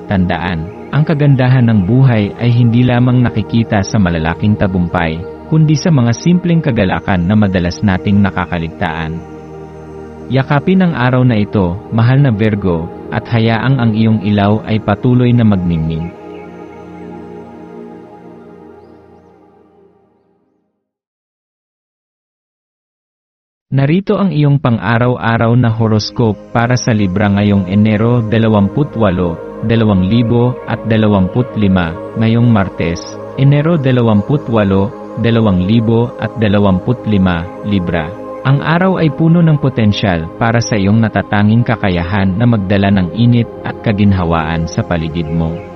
A: Tandaan, ang kagandahan ng buhay ay hindi lamang nakikita sa malalaking tagumpay, kundi sa mga simpleng kagalakan na madalas nating nakakaligtaan. Yakapin ang araw na ito, mahal na Virgo, at hayaang ang iyong ilaw ay patuloy na magningning. Narito ang iyong pang-araw-araw na horoscope para sa Libra ngayong Enero 28, 2025, ngayong Martes, Enero 28, 2025, Libra. Ang araw ay puno ng potensyal para sa iyong natatanging kakayahan na magdala ng init at kaginhawaan sa paligid mo.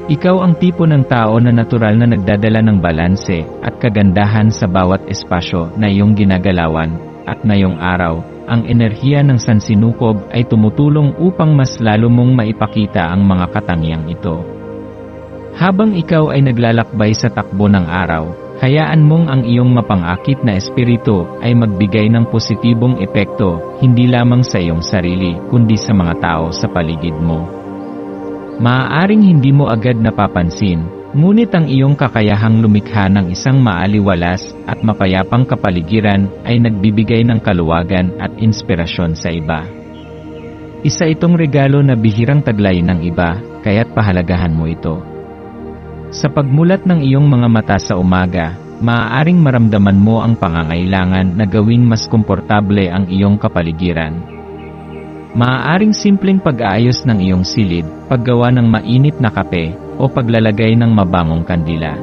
A: Ikaw ang tipo ng tao na natural na nagdadala ng balanse at kagandahan sa bawat espasyo na iyong ginagalawan, at ngayong araw, ang enerhiya ng sansinukob ay tumutulong upang mas lalo mong maipakita ang mga katangiang ito. Habang ikaw ay naglalakbay sa takbo ng araw, hayaan mong ang iyong mapangakit na espiritu ay magbigay ng positibong epekto, hindi lamang sa iyong sarili, kundi sa mga tao sa paligid mo. Maaaring hindi mo agad napapansin, ngunit ang iyong kakayahang lumikha ng isang maaliwalas at mapayapang kapaligiran ay nagbibigay ng kaluwagan at inspirasyon sa iba. Isa itong regalo na bihirang taglayin ng iba, kaya't pahalagahan mo ito. Sa pagmulat ng iyong mga mata sa umaga, maaaring maramdaman mo ang pangangailangan na gawing mas komportable ang iyong kapaligiran. Maaaring simpleng pag-aayos ng iyong silid, paggawa ng mainit na kape, o paglalagay ng mabangong kandila.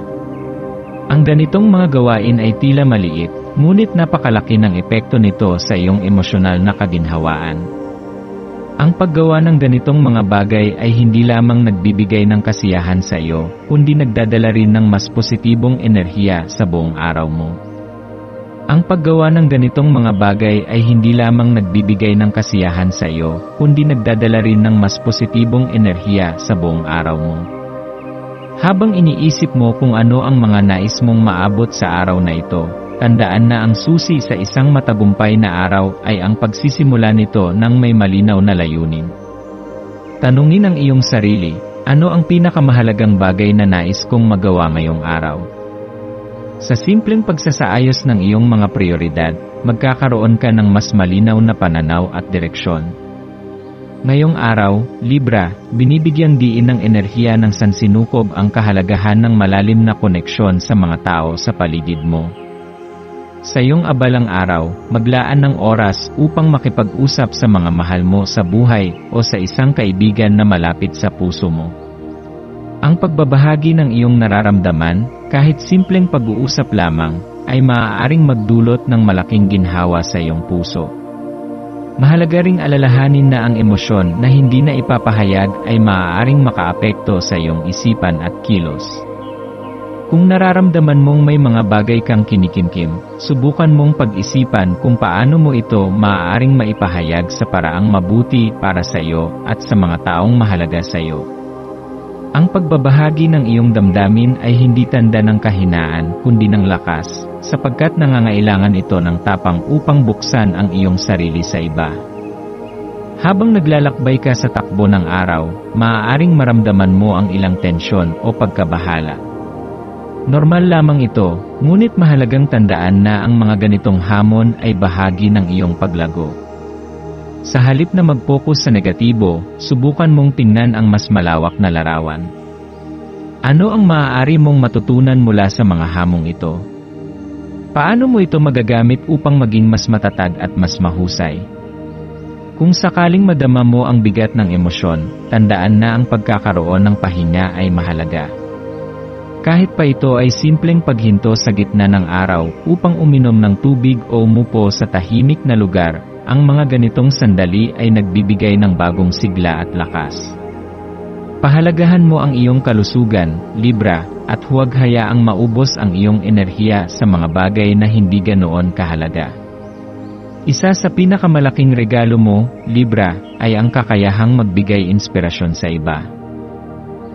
A: Ang ganitong mga gawain ay tila maliit, ngunit napakalaki ng epekto nito sa iyong emosyonal na kaginhawaan. Ang paggawa ng ganitong mga bagay ay hindi lamang nagbibigay ng kasiyahan sa iyo, kundi nagdadala rin ng mas positibong enerhiya sa buong araw mo. Ang paggawa ng ganitong mga bagay ay hindi lamang nagbibigay ng kasiyahan sa iyo, kundi nagdadala rin ng mas positibong enerhiya sa buong araw mo. Habang iniisip mo kung ano ang mga nais mong maabot sa araw na ito, tandaan na ang susi sa isang matagumpay na araw ay ang pagsisimula nito ng may malinaw na layunin. Tanungin ang iyong sarili, ano ang pinakamahalagang bagay na nais kong magawa ngayong araw? Sa simpleng pagsasaayos ng iyong mga prioridad, magkakaroon ka ng mas malinaw na pananaw at direksyon. Ngayong araw, Libra, binibigyang diin ng enerhiya ng sansinukob ang kahalagahan ng malalim na koneksyon sa mga tao sa paligid mo. Sa iyong abalang araw, maglaan ng oras upang makipag-usap sa mga mahal mo sa buhay o sa isang kaibigan na malapit sa puso mo. Ang pagbabahagi ng iyong nararamdaman, kahit simpleng pag-uusap lamang, ay maaaring magdulot ng malaking ginhawa sa iyong puso. Mahalaga ring alalahanin na ang emosyon na hindi na ipapahayag ay maaaring makaapekto sa iyong isipan at kilos. Kung nararamdaman mong may mga bagay kang kinikimkim, subukan mong pag-isipan kung paano mo ito maaaring maipahayag sa paraang mabuti para sa iyo at sa mga taong mahalaga sa iyo. Ang pagbabahagi ng iyong damdamin ay hindi tanda ng kahinaan kundi ng lakas, sapagkat nangangailangan ito ng tapang upang buksan ang iyong sarili sa iba. Habang naglalakbay ka sa takbo ng araw, maaaring maramdaman mo ang ilang tensyon o pagkabahala. Normal lamang ito, ngunit mahalagang tandaan na ang mga ganitong hamon ay bahagi ng iyong paglago. Sa halip na mag-focus sa negatibo, subukan mong tingnan ang mas malawak na larawan. Ano ang maaari mong matutunan mula sa mga hamong ito? Paano mo ito magagamit upang maging mas matatag at mas mahusay? Kung sakaling madama mo ang bigat ng emosyon, tandaan na ang pagkakaroon ng pahinga ay mahalaga. Kahit pa ito ay simpleng paghinto sa gitna ng araw upang uminom ng tubig o umupo sa tahimik na lugar, ang mga ganitong sandali ay nagbibigay ng bagong sigla at lakas. Pahalagahan mo ang iyong kalusugan, Libra, at huwag hayaang maubos ang iyong enerhiya sa mga bagay na hindi ganoon kahalaga. Isa sa pinakamalaking regalo mo, Libra, ay ang kakayahang magbigay inspirasyon sa iba.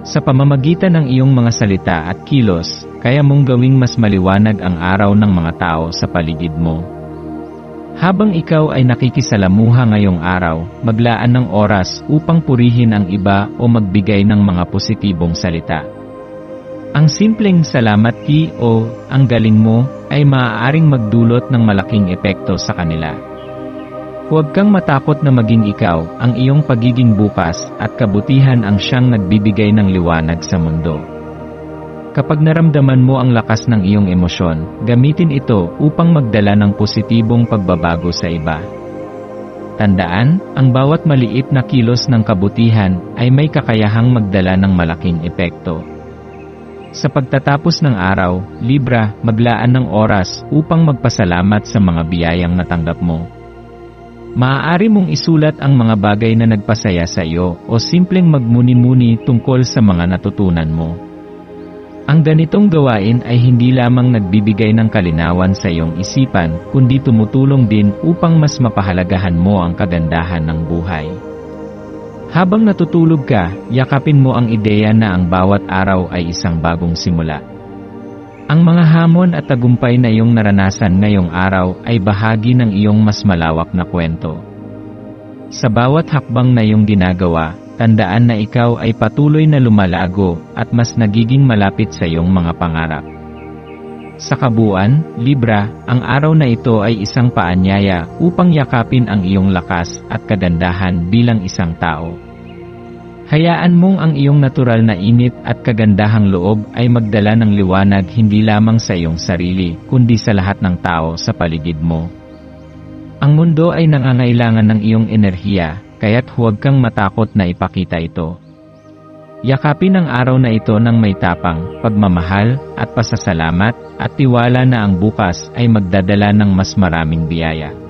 A: Sa pamamagitan ng iyong mga salita at kilos, kaya mong gawing mas maliwanag ang araw ng mga tao sa paligid mo. Habang ikaw ay nakikisalamuha ngayong araw, maglaan ng oras upang purihin ang iba o magbigay ng mga positibong salita. Ang simpleng salamat ki o ang galing mo ay maaaring magdulot ng malaking epekto sa kanila. Huwag kang matakot na maging ikaw, ang iyong pagiging bukas at kabutihan ang siyang nagbibigay ng liwanag sa mundo. Kapag naramdaman mo ang lakas ng iyong emosyon, gamitin ito upang magdala ng positibong pagbabago sa iba. Tandaan, ang bawat maliit na kilos ng kabutihan ay may kakayahang magdala ng malaking epekto. Sa pagtatapos ng araw, Libra, maglaan ng oras upang magpasalamat sa mga biyayang natanggap mo. Maaari mong isulat ang mga bagay na nagpasaya sa iyo o simpleng magmuni-muni tungkol sa mga natutunan mo. Ang ganitong gawain ay hindi lamang nagbibigay ng kalinawan sa iyong isipan, kundi tumutulong din upang mas mapahalagahan mo ang kagandahan ng buhay. Habang natutulog ka, yakapin mo ang ideya na ang bawat araw ay isang bagong simula. Ang mga hamon at tagumpay na iyong naranasan ngayong araw ay bahagi ng iyong mas malawak na kwento. Sa bawat hakbang na iyong ginagawa, tandaan na ikaw ay patuloy na lumalago at mas nagiging malapit sa iyong mga pangarap. Sa kabuuan, Libra, ang araw na ito ay isang paanyaya upang yakapin ang iyong lakas at kagandahan bilang isang tao. Hayaan mong ang iyong natural na init at kagandahang loob ay magdala ng liwanag hindi lamang sa iyong sarili, kundi sa lahat ng tao sa paligid mo. Ang mundo ay nangangailangan ng iyong enerhiya, kaya't huwag kang matakot na ipakita ito. Yakapin ang araw na ito ng may tapang, pagmamahal, at pasasalamat, at tiwala na ang bukas ay magdadala ng mas maraming biyaya.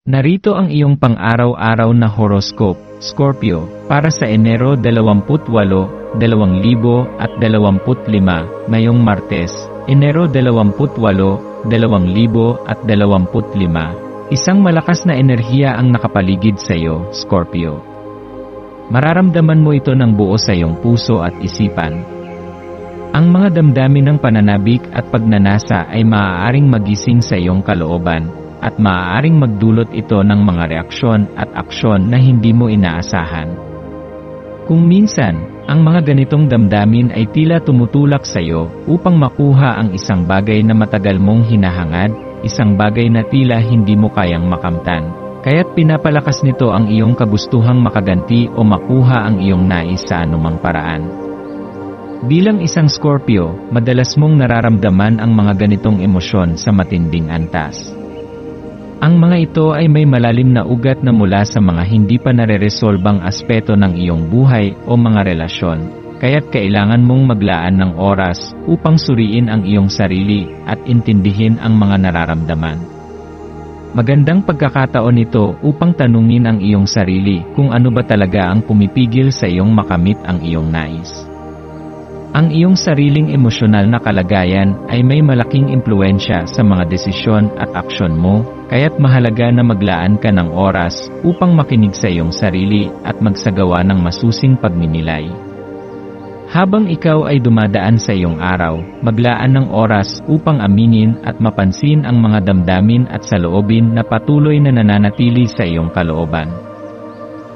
A: Narito ang iyong pang-araw-araw na horoscope, Scorpio, para sa Enero 28, 2025, ngayong Martes, Enero 28, 2025. Isang malakas na enerhiya ang nakapaligid sa iyo, Scorpio. Mararamdaman mo ito ng buo sa iyong puso at isipan. Ang mga damdamin ng pananabik at pagnanasa ay maaaring magising sa iyong kalooban, at maaaring magdulot ito ng mga reaksyon at aksyon na hindi mo inaasahan. Kung minsan, ang mga ganitong damdamin ay tila tumutulak sa iyo upang makuha ang isang bagay na matagal mong hinahangad, isang bagay na tila hindi mo kayang makamtan, kaya't pinapalakas nito ang iyong kagustuhang makaganti o makuha ang iyong nais sa anumang paraan. Bilang isang Scorpio, madalas mong nararamdaman ang mga ganitong emosyon sa matinding antas. Ang mga ito ay may malalim na ugat na mula sa mga hindi pa nare-resolbang aspeto ng iyong buhay o mga relasyon, kaya't kailangan mong maglaan ng oras upang suriin ang iyong sarili at intindihin ang mga nararamdaman. Magandang pagkakataon ito upang tanungin ang iyong sarili kung ano ba talaga ang pumipigil sa iyong makamit ang iyong nais. Ang iyong sariling emosyonal na kalagayan ay may malaking impluwensya sa mga desisyon at aksyon mo, kaya't mahalaga na maglaan ka ng oras upang makinig sa iyong sarili at magsagawa ng masusing pagninilay. Habang ikaw ay dumadaan sa iyong araw, maglaan ng oras upang aminin at mapansin ang mga damdamin at saloobin na patuloy na nananatili sa iyong kalooban.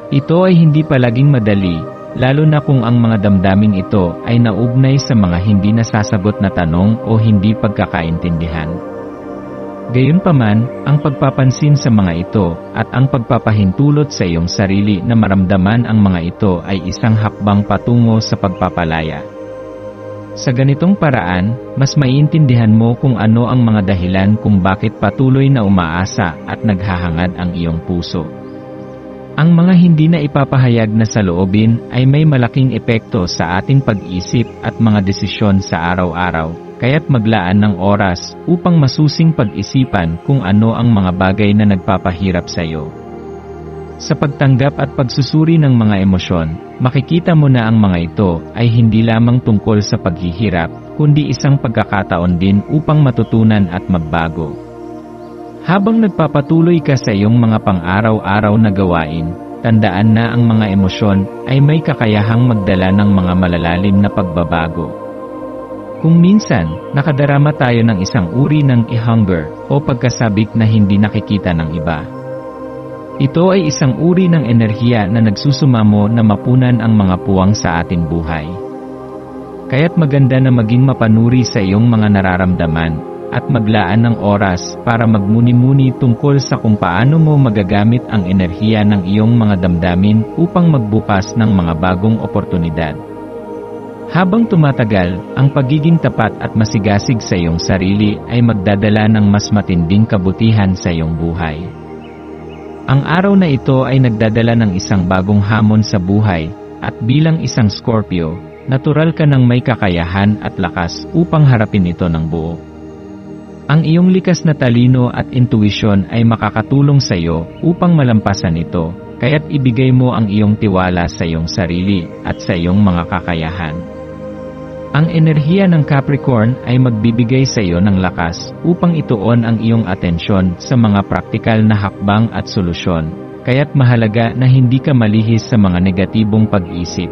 A: Ito ay hindi palaging madali, lalo na kung ang mga damdaming ito ay naugnay sa mga hindi nasasagot na tanong o hindi pagkakaintindihan. Gayunpaman, ang pagpapansin sa mga ito at ang pagpapahintulot sa iyong sarili na maramdaman ang mga ito ay isang hakbang patungo sa pagpapalaya. Sa ganitong paraan, mas maiintindihan mo kung ano ang mga dahilan kung bakit patuloy na umaasa at naghahangad ang iyong puso. Ang mga hindi na ipapahayag na saloobin ay may malaking epekto sa ating pag-isip at mga desisyon sa araw-araw. Kaya't maglaan ng oras upang masusing pag-isipan kung ano ang mga bagay na nagpapahirap sa iyo. Sa pagtanggap at pagsusuri ng mga emosyon, makikita mo na ang mga ito ay hindi lamang tungkol sa paghihirap, kundi isang pagkakataon din upang matutunan at magbago. Habang nagpapatuloy ka sa iyong mga pang-araw-araw na gawain, tandaan na ang mga emosyon ay may kakayahang magdala ng mga malalalim na pagbabago. Kung minsan, nakadarama tayo ng isang uri ng hunger o pagkasabik na hindi nakikita ng iba. Ito ay isang uri ng enerhiya na nagsusumamo na mapunan ang mga puwang sa ating buhay. Kaya't maganda na maging mapanuri sa iyong mga nararamdaman at maglaan ng oras para magmuni-muni tungkol sa kung paano mo magagamit ang enerhiya ng iyong mga damdamin upang magbukas ng mga bagong oportunidad. Habang tumatagal, ang pagiging tapat at masigasig sa iyong sarili ay magdadala ng mas matinding kabutihan sa iyong buhay. Ang araw na ito ay nagdadala ng isang bagong hamon sa buhay, at bilang isang Scorpio, natural ka ng may kakayahan at lakas upang harapin ito ng buo. Ang iyong likas na talino at intuisyon ay makakatulong sa iyo upang malampasan ito, kaya't ibigay mo ang iyong tiwala sa iyong sarili at sa iyong mga kakayahan. Ang enerhiya ng Capricorn ay magbibigay sa iyo ng lakas upang ituon ang iyong atensyon sa mga praktikal na hakbang at solusyon, kaya't mahalaga na hindi ka malihis sa mga negatibong pag-isip.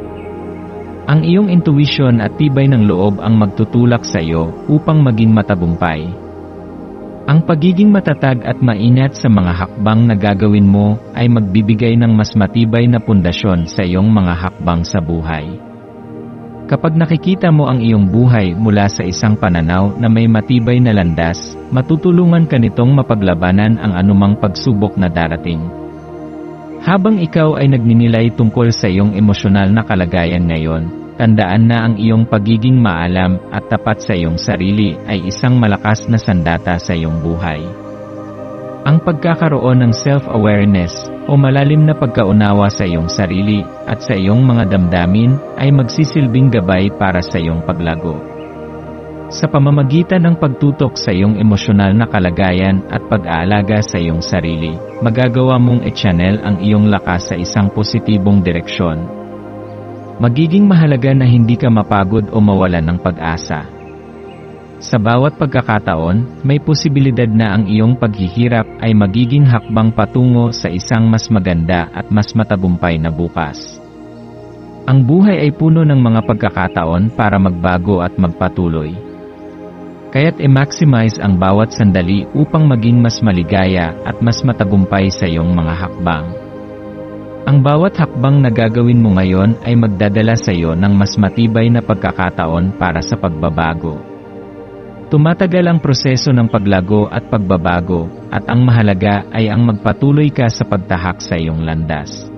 A: Ang iyong intuition at tibay ng loob ang magtutulak sa iyo upang maging matagumpay. Ang pagiging matatag at maingat sa mga hakbang na gagawin mo ay magbibigay ng mas matibay na pundasyon sa iyong mga hakbang sa buhay. Kapag nakikita mo ang iyong buhay mula sa isang pananaw na may matibay na landas, matutulungan ka nitong mapaglabanan ang anumang pagsubok na darating. Habang ikaw ay nagninilay tungkol sa iyong emosyonal na kalagayan ngayon, tandaan na ang iyong pagiging maalam at tapat sa iyong sarili ay isang malakas na sandata sa iyong buhay. Ang pagkakaroon ng self-awareness o malalim na pagkaunawa sa iyong sarili at sa iyong mga damdamin ay magsisilbing gabay para sa iyong paglago. Sa pamamagitan ng pagtutok sa iyong emosyonal na kalagayan at pag-aalaga sa iyong sarili, magagawa mong i-channel ang iyong lakas sa isang positibong direksyon. Magiging mahalaga na hindi ka mapagod o mawalan ng pag-asa. Sa bawat pagkakataon, may posibilidad na ang iyong paghihirap ay magiging hakbang patungo sa isang mas maganda at mas matagumpay na bukas. Ang buhay ay puno ng mga pagkakataon para magbago at magpatuloy. Kaya't i-maximize ang bawat sandali upang maging mas maligaya at mas matagumpay sa iyong mga hakbang. Ang bawat hakbang na gagawin mo ngayon ay magdadala sa iyo ng mas matibay na pagkakataon para sa pagbabago. Tumatagal ang proseso ng paglago at pagbabago, at ang mahalaga ay ang magpatuloy ka sa pagtahak sa iyong landas.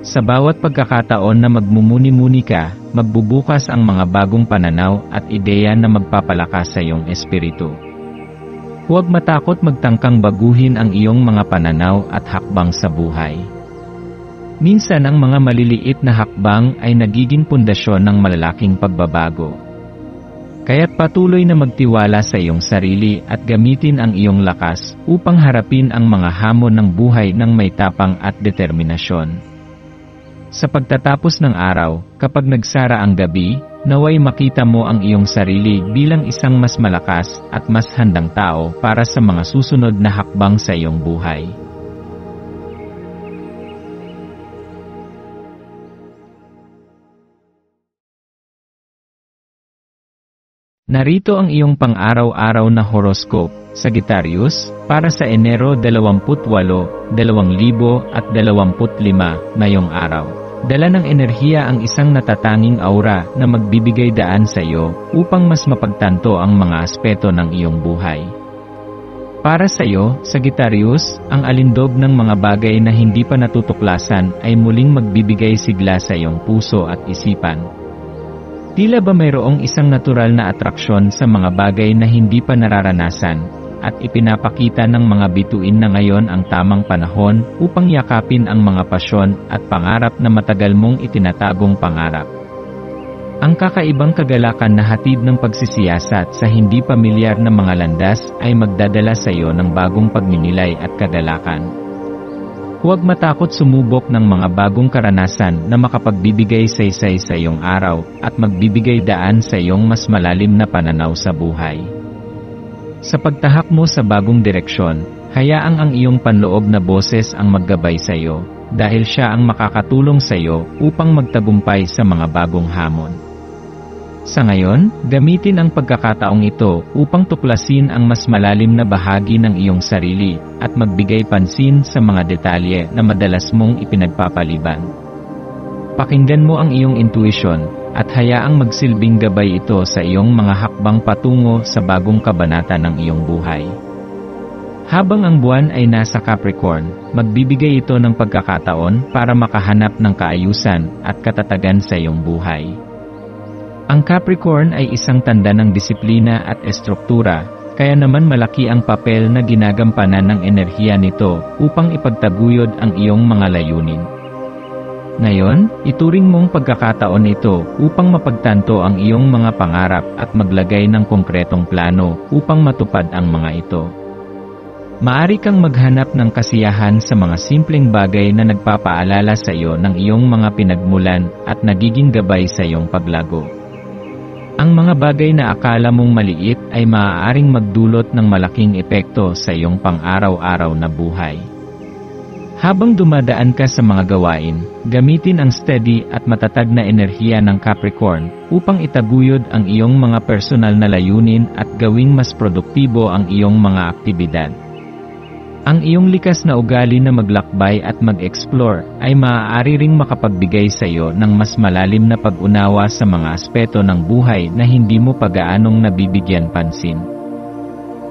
A: Sa bawat pagkakataon na magmumuni-muni ka, magbubukas ang mga bagong pananaw at ideya na magpapalakas sa iyong espiritu. Huwag matakot magtangkang baguhin ang iyong mga pananaw at hakbang sa buhay. Minsan ang mga maliliit na hakbang ay nagiging pundasyon ng malalaking pagbabago. Kaya't patuloy na magtiwala sa iyong sarili at gamitin ang iyong lakas upang harapin ang mga hamon ng buhay ng may tapang at determinasyon. Sa pagtatapos ng araw, kapag nagsara ang gabi, naway makita mo ang iyong sarili bilang isang mas malakas at mas handang tao para sa mga susunod na hakbang sa iyong buhay. Narito ang iyong pang-araw-araw na horoscope, Sagittarius, para sa Enero 28, 2025 ngayong araw. Dala ng enerhiya ang isang natatanging aura na magbibigay daan sa iyo upang mas mapagtanto ang mga aspeto ng iyong buhay. Para sa iyo, Sagittarius, ang alindog ng mga bagay na hindi pa natutuklasan ay muling magbibigay sigla sa iyong puso at isipan. Tila ba mayroong isang natural na atraksyon sa mga bagay na hindi pa nararanasan, at ipinapakita ng mga bituin na ngayon ang tamang panahon upang yakapin ang mga pasyon at pangarap na matagal mong itinatagong pangarap. Ang kakaibang kagalakan na hatid ng pagsisiyasat sa hindi pamilyar na mga landas ay magdadala sa iyo ng bagong pagninilay at kagalakan. Huwag matakot sumubok ng mga bagong karanasan na makapagbibigay saysay sa iyong araw at magbibigay daan sa iyong mas malalim na pananaw sa buhay. Sa pagtahak mo sa bagong direksyon, hayaang ang iyong panloob na boses ang maggabay sa iyo, dahil siya ang makakatulong sa iyo upang magtagumpay sa mga bagong hamon. Sa ngayon, gamitin ang pagkakataong ito upang tuklasin ang mas malalim na bahagi ng iyong sarili at magbigay pansin sa mga detalye na madalas mong ipinagpapaliban. Pakinggan mo ang iyong intuition at hayaang magsilbing gabay ito sa iyong mga hakbang patungo sa bagong kabanata ng iyong buhay. Habang ang buwan ay nasa Capricorn, magbibigay ito ng pagkakataon para makahanap ng kaayusan at katatagan sa iyong buhay. Ang Capricorn ay isang tanda ng disiplina at estruktura, kaya naman malaki ang papel na ginagampanan ng enerhiya nito upang ipagtaguyod ang iyong mga layunin. Ngayon, ituring mong pagkakataon ito upang mapagtanto ang iyong mga pangarap at maglagay ng konkretong plano upang matupad ang mga ito. Maari kang maghanap ng kasiyahan sa mga simpleng bagay na nagpapaalala sa iyo ng iyong mga pinagmulan at nagiging gabay sa iyong paglago. Ang mga bagay na akala mong maliit ay maaaring magdulot ng malaking epekto sa iyong pang-araw-araw na buhay. Habang dumadaan ka sa mga gawain, gamitin ang steady at matatag na enerhiya ng Capricorn upang itaguyod ang iyong mga personal na layunin at gawing mas produktibo ang iyong mga aktibidad. Ang iyong likas na ugali na maglakbay at mag-explore ay maaari ring makapagbigay sa iyo ng mas malalim na pag-unawa sa mga aspeto ng buhay na hindi mo pagaanong nabibigyan pansin.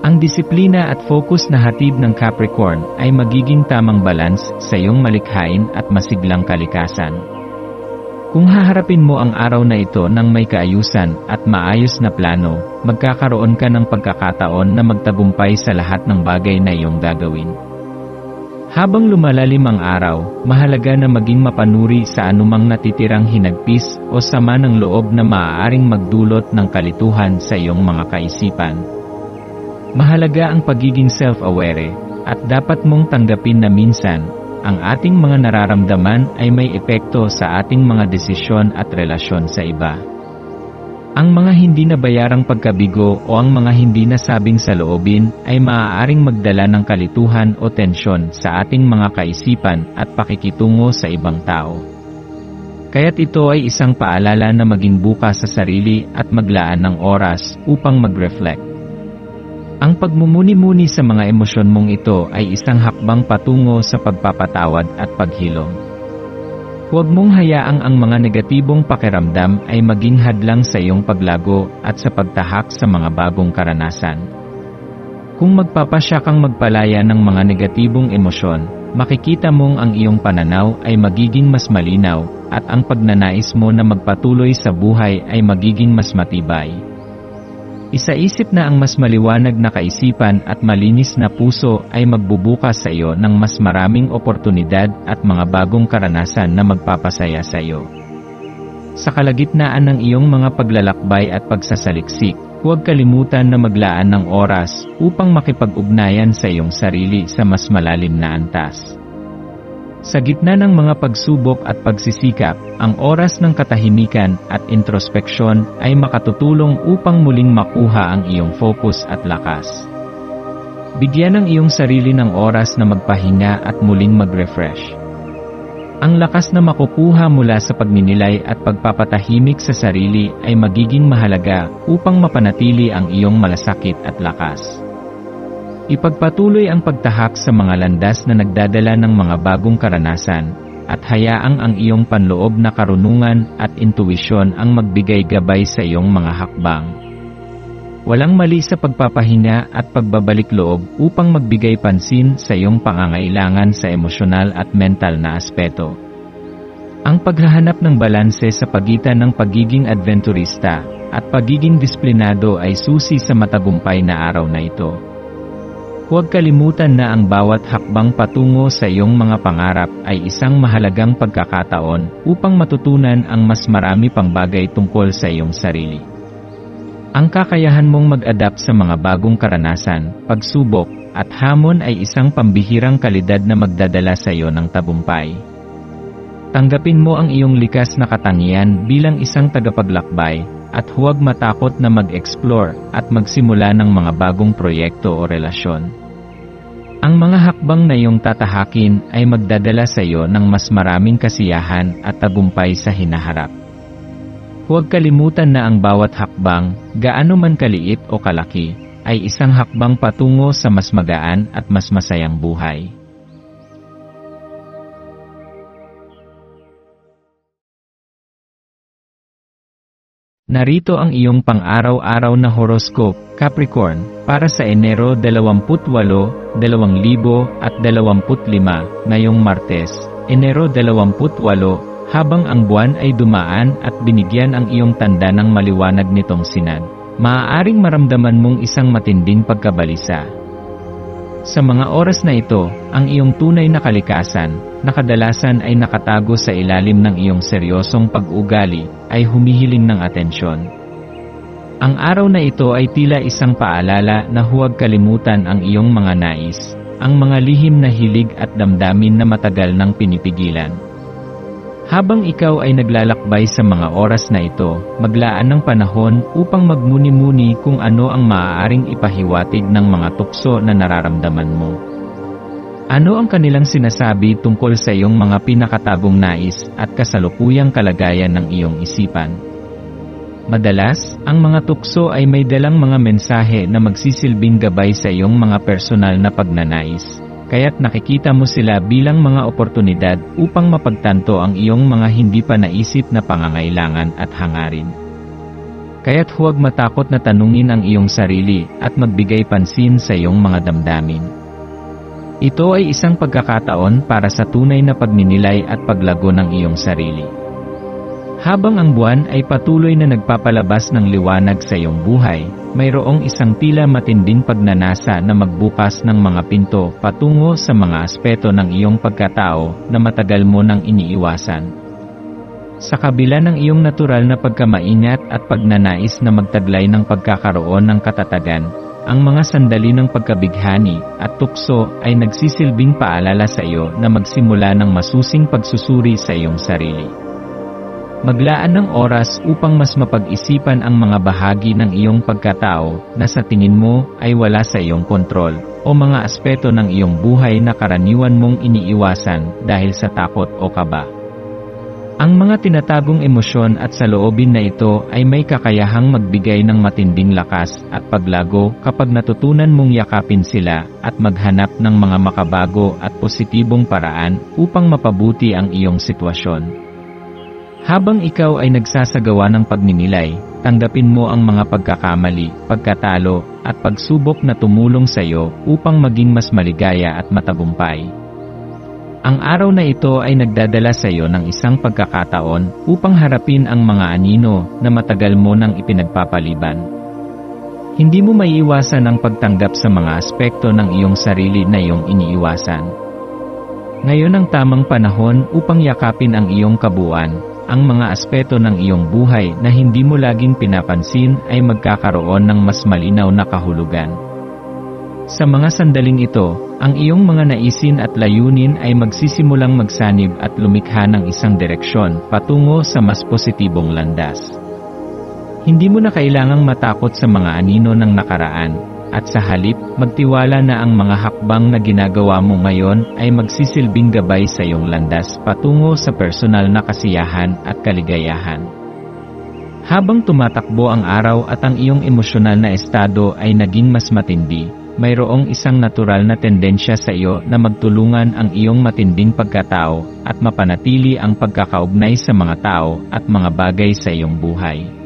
A: Ang disiplina at focus na hatid ng Capricorn ay magiging tamang balance sa iyong malikhain at masiglang kalikasan. Kung haharapin mo ang araw na ito ng may kaayusan at maayos na plano, magkakaroon ka ng pagkakataon na magtagumpay sa lahat ng bagay na iyong gagawin. Habang lumalalim ang araw, mahalaga na maging mapanuri sa anumang natitirang hinagpis o sama ng loob na maaaring magdulot ng kalituhan sa iyong mga kaisipan. Mahalaga ang pagiging self-aware, at dapat mong tanggapin na minsan, ang ating mga nararamdaman ay may epekto sa ating mga desisyon at relasyon sa iba. Ang mga hindi nabayarang pagkabigo o ang mga hindi nasabing saloobin ay maaaring magdala ng kalituhan o tensyon sa ating mga kaisipan at pakikitungo sa ibang tao. Kaya't ito ay isang paalala na maging bukas sa sarili at maglaan ng oras upang mag-reflect. Ang pagmumuni-muni sa mga emosyon mong ito ay isang hakbang patungo sa pagpapatawad at paghilom. Huwag mong hayaang ang mga negatibong pakiramdam ay maging hadlang sa iyong paglago at sa pagtahak sa mga bagong karanasan. Kung magpapasya kang magpalaya ng mga negatibong emosyon, makikita mong ang iyong pananaw ay magiging mas malinaw at ang pagnanais mo na magpatuloy sa buhay ay magiging mas matibay. Isaisip na ang mas maliwanag na kaisipan at malinis na puso ay magbubukas sa iyo ng mas maraming oportunidad at mga bagong karanasan na magpapasaya sa iyo. Sa kalagitnaan ng iyong mga paglalakbay at pagsasaliksik, huwag kalimutan na maglaan ng oras upang makipag-ugnayan sa iyong sarili sa mas malalim na antas. Sa gitna ng mga pagsubok at pagsisikap, ang oras ng katahimikan at introspeksyon ay makatutulong upang muling makuha ang iyong focus at lakas. Bigyan ang iyong sarili ng oras na magpahinga at muling mag-refresh. Ang lakas na makukuha mula sa pagninilay at pagpapatahimik sa sarili ay magiging mahalaga upang mapanatili ang iyong malasakit at lakas. Ipagpatuloy ang pagtahak sa mga landas na nagdadala ng mga bagong karanasan, at hayaang ang iyong panloob na karunungan at intuwisyon ang magbigay gabay sa iyong mga hakbang. Walang mali sa pagpapahinga at pagbabalik loob upang magbigay pansin sa iyong pangangailangan sa emosyonal at mental na aspeto. Ang paghahanap ng balanse sa pagitan ng pagiging adventurista at pagiging disiplinado ay susi sa matagumpay na araw na ito. Huwag kalimutan na ang bawat hakbang patungo sa iyong mga pangarap ay isang mahalagang pagkakataon upang matutunan ang mas marami pang bagay tungkol sa iyong sarili. Ang kakayahan mong mag-adapt sa mga bagong karanasan, pagsubok, at hamon ay isang pambihirang kalidad na magdadala sa iyo ng tagumpay. Tanggapin mo ang iyong likas na katangian bilang isang tagapaglakbay, at huwag matakot na mag-explore at magsimula ng mga bagong proyekto o relasyon. Ang mga hakbang na iyong tatahakin ay magdadala sa iyo ng mas maraming kasiyahan at tagumpay sa hinaharap. Huwag kalimutan na ang bawat hakbang, gaano man kaliit o kalaki, ay isang hakbang patungo sa mas magaan at mas masayang buhay. Narito ang iyong pang-araw-araw na horoscope, Capricorn, para sa Enero 28, 2025, ngayong Martes, Enero 28, habang ang buwan ay dumaan at binigyan ang iyong tanda ng maliwanag nitong sinag, maaaring maramdaman mong isang matinding pagkabalisa. Sa mga oras na ito, ang iyong tunay na kalikasan, na kadalasan ay nakatago sa ilalim ng iyong seryosong pag-ugali, ay humihiling ng atensyon. Ang araw na ito ay tila isang paalala na huwag kalimutan ang iyong mga nais, ang mga lihim na hilig at damdamin na matagal nang pinipigilan. Habang ikaw ay naglalakbay sa mga oras na ito, maglaan ng panahon upang magmuni-muni kung ano ang maaaring ipahiwatig ng mga tukso na nararamdaman mo. Ano ang kanilang sinasabi tungkol sa iyong mga pinakatagong nais at kasalukuyang kalagayan ng iyong isipan? Madalas, ang mga tukso ay may dalang mga mensahe na magsisilbing gabay sa iyong mga personal na pagnanais. Kaya't nakikita mo sila bilang mga oportunidad upang mapagtanto ang iyong mga hindi pa naisip na pangangailangan at hangarin. Kaya't huwag matakot na tanungin ang iyong sarili at magbigay pansin sa iyong mga damdamin. Ito ay isang pagkakataon para sa tunay na pagninilay at paglago ng iyong sarili. Habang ang buwan ay patuloy na nagpapalabas ng liwanag sa iyong buhay, mayroong isang tila matinding pagnanasa na magbukas ng mga pinto patungo sa mga aspeto ng iyong pagkatao na matagal mo nang iniiwasan. Sa kabila ng iyong natural na pagkamaingat at pagnanais na magtaglay ng pagkakaroon ng katatagan, ang mga sandali ng pagkabighani at tukso ay nagsisilbing paalala sa iyo na magsimula ng masusing pagsusuri sa iyong sarili. Maglaan ng oras upang mas mapag-isipan ang mga bahagi ng iyong pagkatao na sa tingin mo ay wala sa iyong kontrol, o mga aspeto ng iyong buhay na karaniwan mong iniiwasan dahil sa takot o kaba. Ang mga tinatagong emosyon at saloobin na ito ay may kakayahang magbigay ng matinding lakas at paglago kapag natutunan mong yakapin sila at maghanap ng mga makabago at positibong paraan upang mapabuti ang iyong sitwasyon. Habang ikaw ay nagsasagawa ng pagninilay, tanggapin mo ang mga pagkakamali, pagkatalo, at pagsubok na tumulong sa iyo upang maging mas maligaya at matagumpay. Ang araw na ito ay nagdadala sa iyo ng isang pagkakataon upang harapin ang mga anino na matagal mo nang ipinagpapaliban. Hindi mo maiiwasan ang pagtanggap sa mga aspekto ng iyong sarili na iyong iniiwasan. Ngayon ang tamang panahon upang yakapin ang iyong kabuuan. Ang mga aspeto ng iyong buhay na hindi mo laging pinapansin ay magkakaroon ng mas malinaw na kahulugan. Sa mga sandaling ito, ang iyong mga naisin at layunin ay magsisimulang magsanib at lumikha ng isang direksyon patungo sa mas positibong landas. Hindi mo na kailangang matakot sa mga anino ng nakaraan, at sa halip, magtiwala na ang mga hakbang na ginagawa mo ngayon ay magsisilbing gabay sa iyong landas patungo sa personal na kasiyahan at kaligayahan. Habang tumatakbo ang araw at ang iyong emosyonal na estado ay naging mas matindi, mayroong isang natural na tendensya sa iyo na magtulungan ang iyong matinding pagkatao at mapanatili ang pagkakaugnay sa mga tao at mga bagay sa iyong buhay.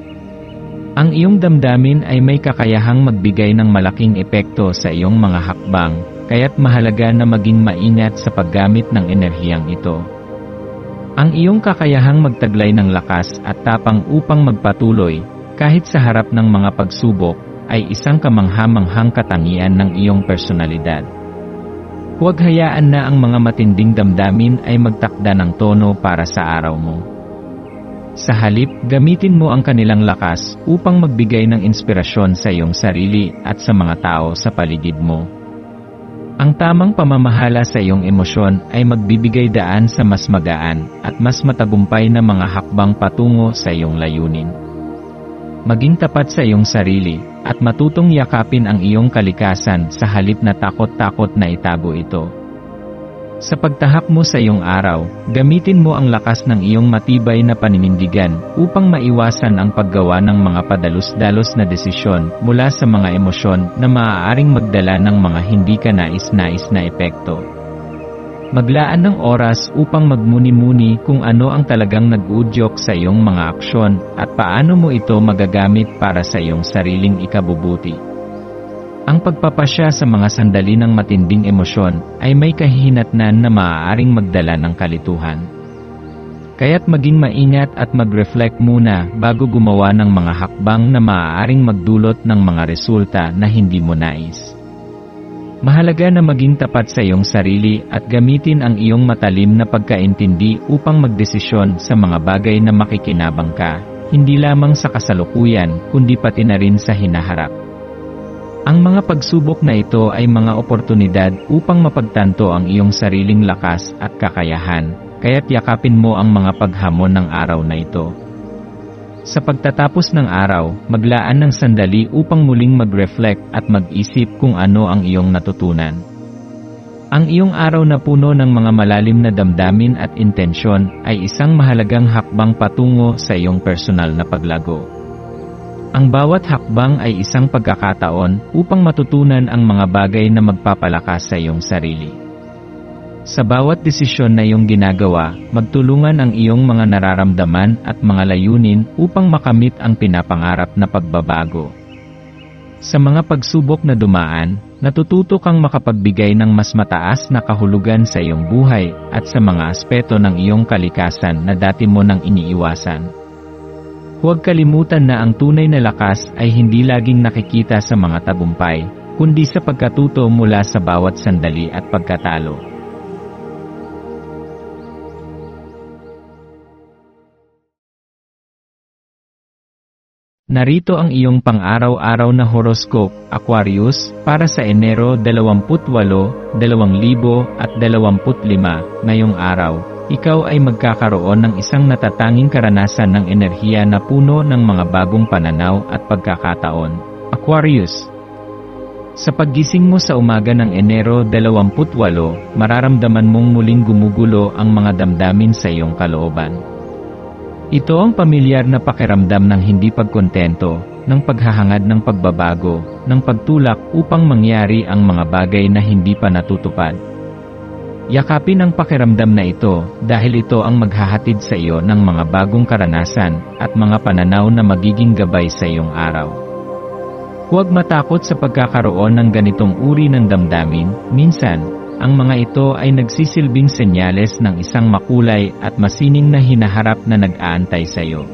A: Ang iyong damdamin ay may kakayahang magbigay ng malaking epekto sa iyong mga hakbang, kaya't mahalaga na maging maingat sa paggamit ng enerhiyang ito. Ang iyong kakayahang magtaglay ng lakas at tapang upang magpatuloy, kahit sa harap ng mga pagsubok, ay isang kamangha-manghang katangian ng iyong personalidad. Huwag hayaan na ang mga matinding damdamin ay magtakda ng tono para sa araw mo. Sa halip, gamitin mo ang kanilang lakas upang magbigay ng inspirasyon sa iyong sarili at sa mga tao sa paligid mo. Ang tamang pamamahala sa iyong emosyon ay magbibigay daan sa mas magaan at mas matagumpay na mga hakbang patungo sa iyong layunin. Maging tapat sa iyong sarili at matutong yakapin ang iyong kalikasan sa halip na takot-takot na itago ito. Sa pagtahak mo sa iyong araw, gamitin mo ang lakas ng iyong matibay na paninindigan upang maiwasan ang paggawa ng mga padalos-dalos na desisyon mula sa mga emosyon na maaaring magdala ng mga hindi ka nais-nais na epekto. Maglaan ng oras upang magmuni-muni kung ano ang talagang nag-uudyok sa iyong mga aksyon at paano mo ito magagamit para sa iyong sariling ikabubuti. Ang pagpapasya sa mga sandali ng matinding emosyon ay may kahihinatnan na maaaring magdala ng kalituhan. Kaya't maging maingat at mag-reflect muna bago gumawa ng mga hakbang na maaaring magdulot ng mga resulta na hindi mo nais. Mahalaga na maging tapat sa iyong sarili at gamitin ang iyong matalim na pagkaintindi upang magdesisyon sa mga bagay na makikinabang ka, hindi lamang sa kasalukuyan kundi pati na rin sa hinaharap. Ang mga pagsubok na ito ay mga oportunidad upang mapagtanto ang iyong sariling lakas at kakayahan, kaya't yakapin mo ang mga paghamon ng araw na ito. Sa pagtatapos ng araw, maglaan ng sandali upang muling mag-reflect at mag-isip kung ano ang iyong natutunan. Ang iyong araw na puno ng mga malalim na damdamin at intensyon ay isang mahalagang hakbang patungo sa iyong personal na paglago. Ang bawat hakbang ay isang pagkakataon upang matutunan ang mga bagay na magpapalakas sa iyong sarili. Sa bawat desisyon na iyong ginagawa, magtulungan ang iyong mga nararamdaman at mga layunin upang makamit ang pinapangarap na pagbabago. Sa mga pagsubok na dumaan, natututo kang makapagbigay ng mas mataas na kahulugan sa iyong buhay at sa mga aspeto ng iyong kalikasan na dati mo nang iniiwasan. Huwag kalimutan na ang tunay na lakas ay hindi laging nakikita sa mga tagumpay, kundi sa pagkatuto mula sa bawat sandali at pagkatalo. Narito ang iyong pang-araw-araw na horoscope, Aquarius, para sa Enero 28, 2025, ngayong araw. Ikaw ay magkakaroon ng isang natatanging karanasan ng enerhiya na puno ng mga bagong pananaw at pagkakataon. Aquarius. Sa paggising mo sa umaga ng Enero 28, mararamdaman mong muling gumugulo ang mga damdamin sa iyong kalooban. Ito ang pamilyar na pakiramdam ng hindi pagkontento, ng paghahangad ng pagbabago, ng pagtulak upang mangyari ang mga bagay na hindi pa natutupad. Yakapin ang pakiramdam na ito dahil ito ang maghahatid sa iyo ng mga bagong karanasan at mga pananaw na magiging gabay sa iyong araw. Huwag matakot sa pagkakaroon ng ganitong uri ng damdamin. Minsan, ang mga ito ay nagsisilbing senyales ng isang makulay at masining na hinaharap na nag-aantay sa iyo.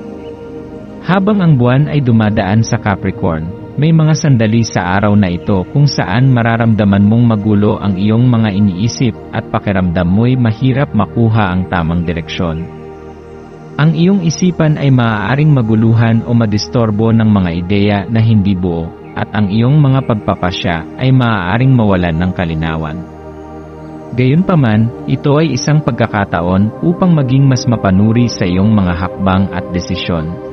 A: Habang ang buwan ay dumadaan sa Capricorn, may mga sandali sa araw na ito kung saan mararamdaman mong magulo ang iyong mga iniisip at pakiramdam mo'y mahirap makuha ang tamang direksyon. Ang iyong isipan ay maaaring maguluhan o madistorbo ng mga ideya na hindi buo, at ang iyong mga pagpapasya ay maaaring mawalan ng kalinawan. Gayunpaman, ito ay isang pagkakataon upang maging mas mapanuri sa iyong mga hakbang at desisyon.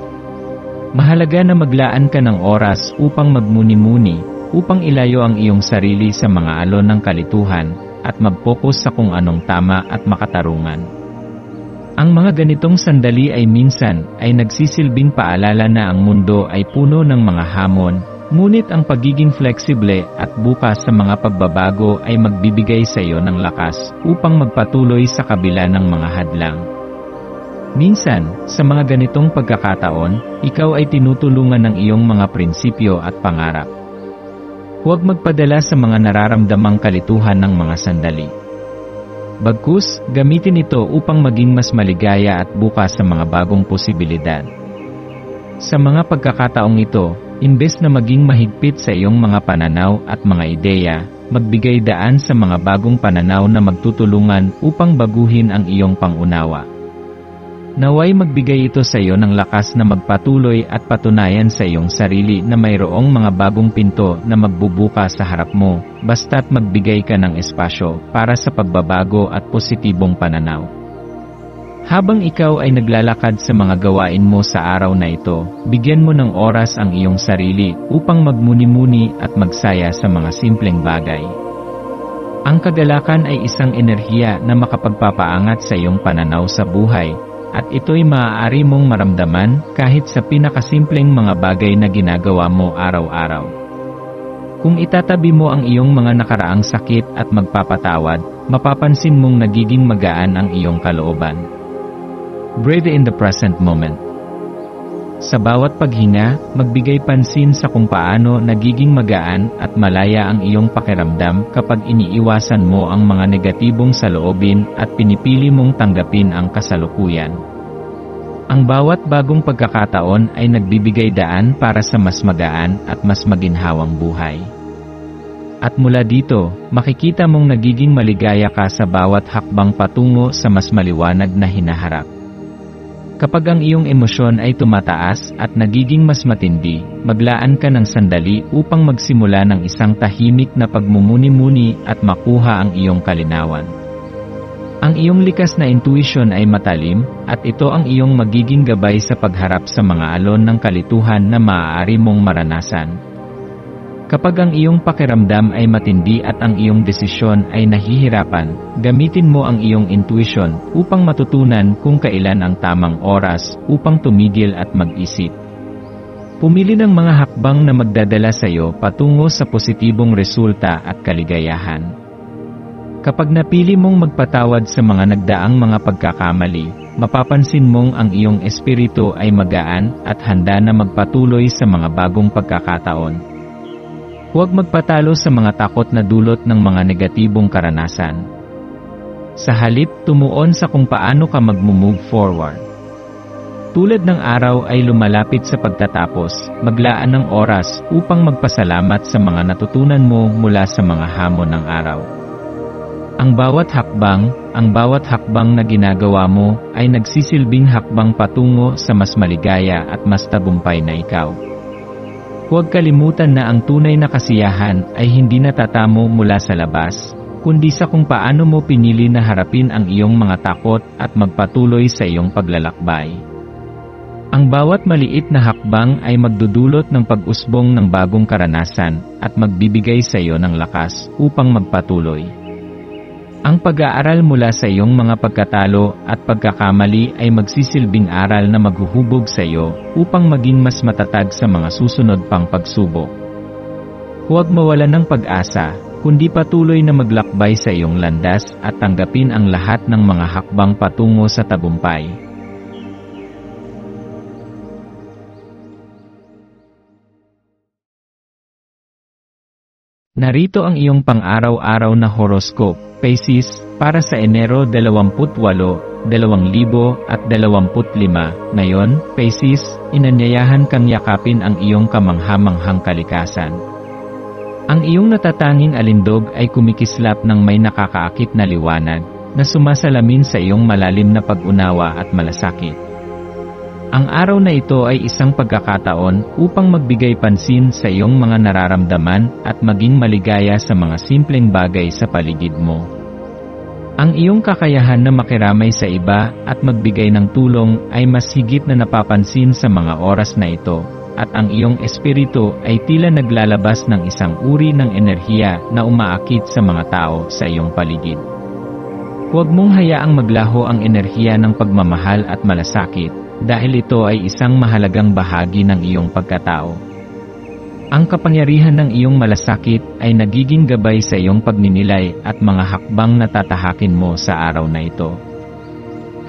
A: Mahalaga na maglaan ka ng oras upang magmuni-muni, upang ilayo ang iyong sarili sa mga alon ng kalituhan, at mag-focus sa kung anong tama at makatarungan. Ang mga ganitong sandali ay minsan ay nagsisilbing paalala na ang mundo ay puno ng mga hamon, ngunit ang pagiging fleksible at bukas sa mga pagbabago ay magbibigay sa iyo ng lakas upang magpatuloy sa kabila ng mga hadlang. Minsan, sa mga ganitong pagkakataon, ikaw ay tinutulungan ng iyong mga prinsipyo at pangarap. Huwag magpadala sa mga nararamdamang kalituhan ng mga sandali. Bagkus, gamitin ito upang maging mas maligaya at bukas sa mga bagong posibilidad. Sa mga pagkakataong ito, imbes na maging mahigpit sa iyong mga pananaw at mga ideya, magbigay daan sa mga bagong pananaw na magtutulungan upang baguhin ang iyong pangunawa. Naway magbigay ito sa iyo ng lakas na magpatuloy at patunayan sa iyong sarili na mayroong mga bagong pinto na magbubukas sa harap mo, basta't magbigay ka ng espasyo para sa pagbabago at positibong pananaw. Habang ikaw ay naglalakad sa mga gawain mo sa araw na ito, bigyan mo ng oras ang iyong sarili upang magmuni-muni at magsaya sa mga simpleng bagay. Ang kagalakan ay isang enerhiya na makapagpapaangat sa iyong pananaw sa buhay, at ito'y maaari mong maramdaman kahit sa pinakasimpleng mga bagay na ginagawa mo araw-araw. Kung itatabi mo ang iyong mga nakaraang sakit at magpapatawad, mapapansin mong nagiging magaan ang iyong kalooban. Breathe in the present moment. Sa bawat paghinga, magbigay pansin sa kung paano nagiging magaan at malaya ang iyong pakiramdam kapag iniiwasan mo ang mga negatibong saloobin at pinipili mong tanggapin ang kasalukuyan. Ang bawat bagong pagkakataon ay nagbibigay daan para sa mas magaan at mas maginhawang buhay. At mula dito, makikita mong nagiging maligaya ka sa bawat hakbang patungo sa mas maliwanag na hinaharap. Kapag ang iyong emosyon ay tumataas at nagiging mas matindi, maglaan ka ng sandali upang magsimula ng isang tahimik na pagmumuni-muni at makuha ang iyong kalinawan. Ang iyong likas na intuition ay matalim, at ito ang iyong magiging gabay sa pagharap sa mga alon ng kalituhan na maaari mong maranasan. Kapag ang iyong pakiramdam ay matindi at ang iyong desisyon ay nahihirapan, gamitin mo ang iyong intuition upang matutunan kung kailan ang tamang oras upang tumigil at mag-isip. Pumili ng mga hakbang na magdadala sa iyo patungo sa positibong resulta at kaligayahan. Kapag napili mong magpatawad sa mga nagdaang mga pagkakamali, mapapansin mong ang iyong espiritu ay magaan at handa na magpatuloy sa mga bagong pagkakataon. Huwag magpatalo sa mga takot na dulot ng mga negatibong karanasan. Sa halip, tumuon sa kung paano ka mag-move forward. Tulad ng araw ay lumalapit sa pagtatapos, maglaan ng oras upang magpasalamat sa mga natutunan mo mula sa mga hamon ng araw. Ang bawat hakbang na ginagawa mo ay nagsisilbing hakbang patungo sa mas maligaya at mas tagumpay na ikaw. Huwag kalimutan na ang tunay na kasiyahan ay hindi natatamo mula sa labas, kundi sa kung paano mo pinili na harapin ang iyong mga takot at magpatuloy sa iyong paglalakbay. Ang bawat maliit na hakbang ay magdudulot ng pag-usbong ng bagong karanasan at magbibigay sa iyo ng lakas upang magpatuloy. Ang pag-aaral mula sa iyong mga pagkatalo at pagkakamali ay magsisilbing aral na maghuhubog sa iyo upang maging mas matatag sa mga susunod pang pagsubok. Huwag mawalan ng pag-asa, kundi patuloy na maglakbay sa iyong landas at tanggapin ang lahat ng mga hakbang patungo sa tagumpay. Narito ang iyong pang-araw-araw na horoscope, Pisces, para sa Enero 28, 2025. Ngayon, Pisces, inanyayahan kang yakapin ang iyong kamangha-manghang kalikasan. Ang iyong natatanging alindog ay kumikislap ng may nakakaakit na liwanag, na sumasalamin sa iyong malalim na pag-unawa at malasakit. Ang araw na ito ay isang pagkakataon upang magbigay pansin sa iyong mga nararamdaman at maging maligaya sa mga simpleng bagay sa paligid mo. Ang iyong kakayahan na makiramay sa iba at magbigay ng tulong ay mas higit na napapansin sa mga oras na ito, at ang iyong espiritu ay tila naglalabas ng isang uri ng enerhiya na umaakit sa mga tao sa iyong paligid. Huwag mong hayaang maglaho ang enerhiya ng pagmamahal at malasakit, dahil ito ay isang mahalagang bahagi ng iyong pagkatao. Ang kapangyarihan ng iyong malasakit ay nagiging gabay sa iyong pagninilay at mga hakbang na tatahakin mo sa araw na ito.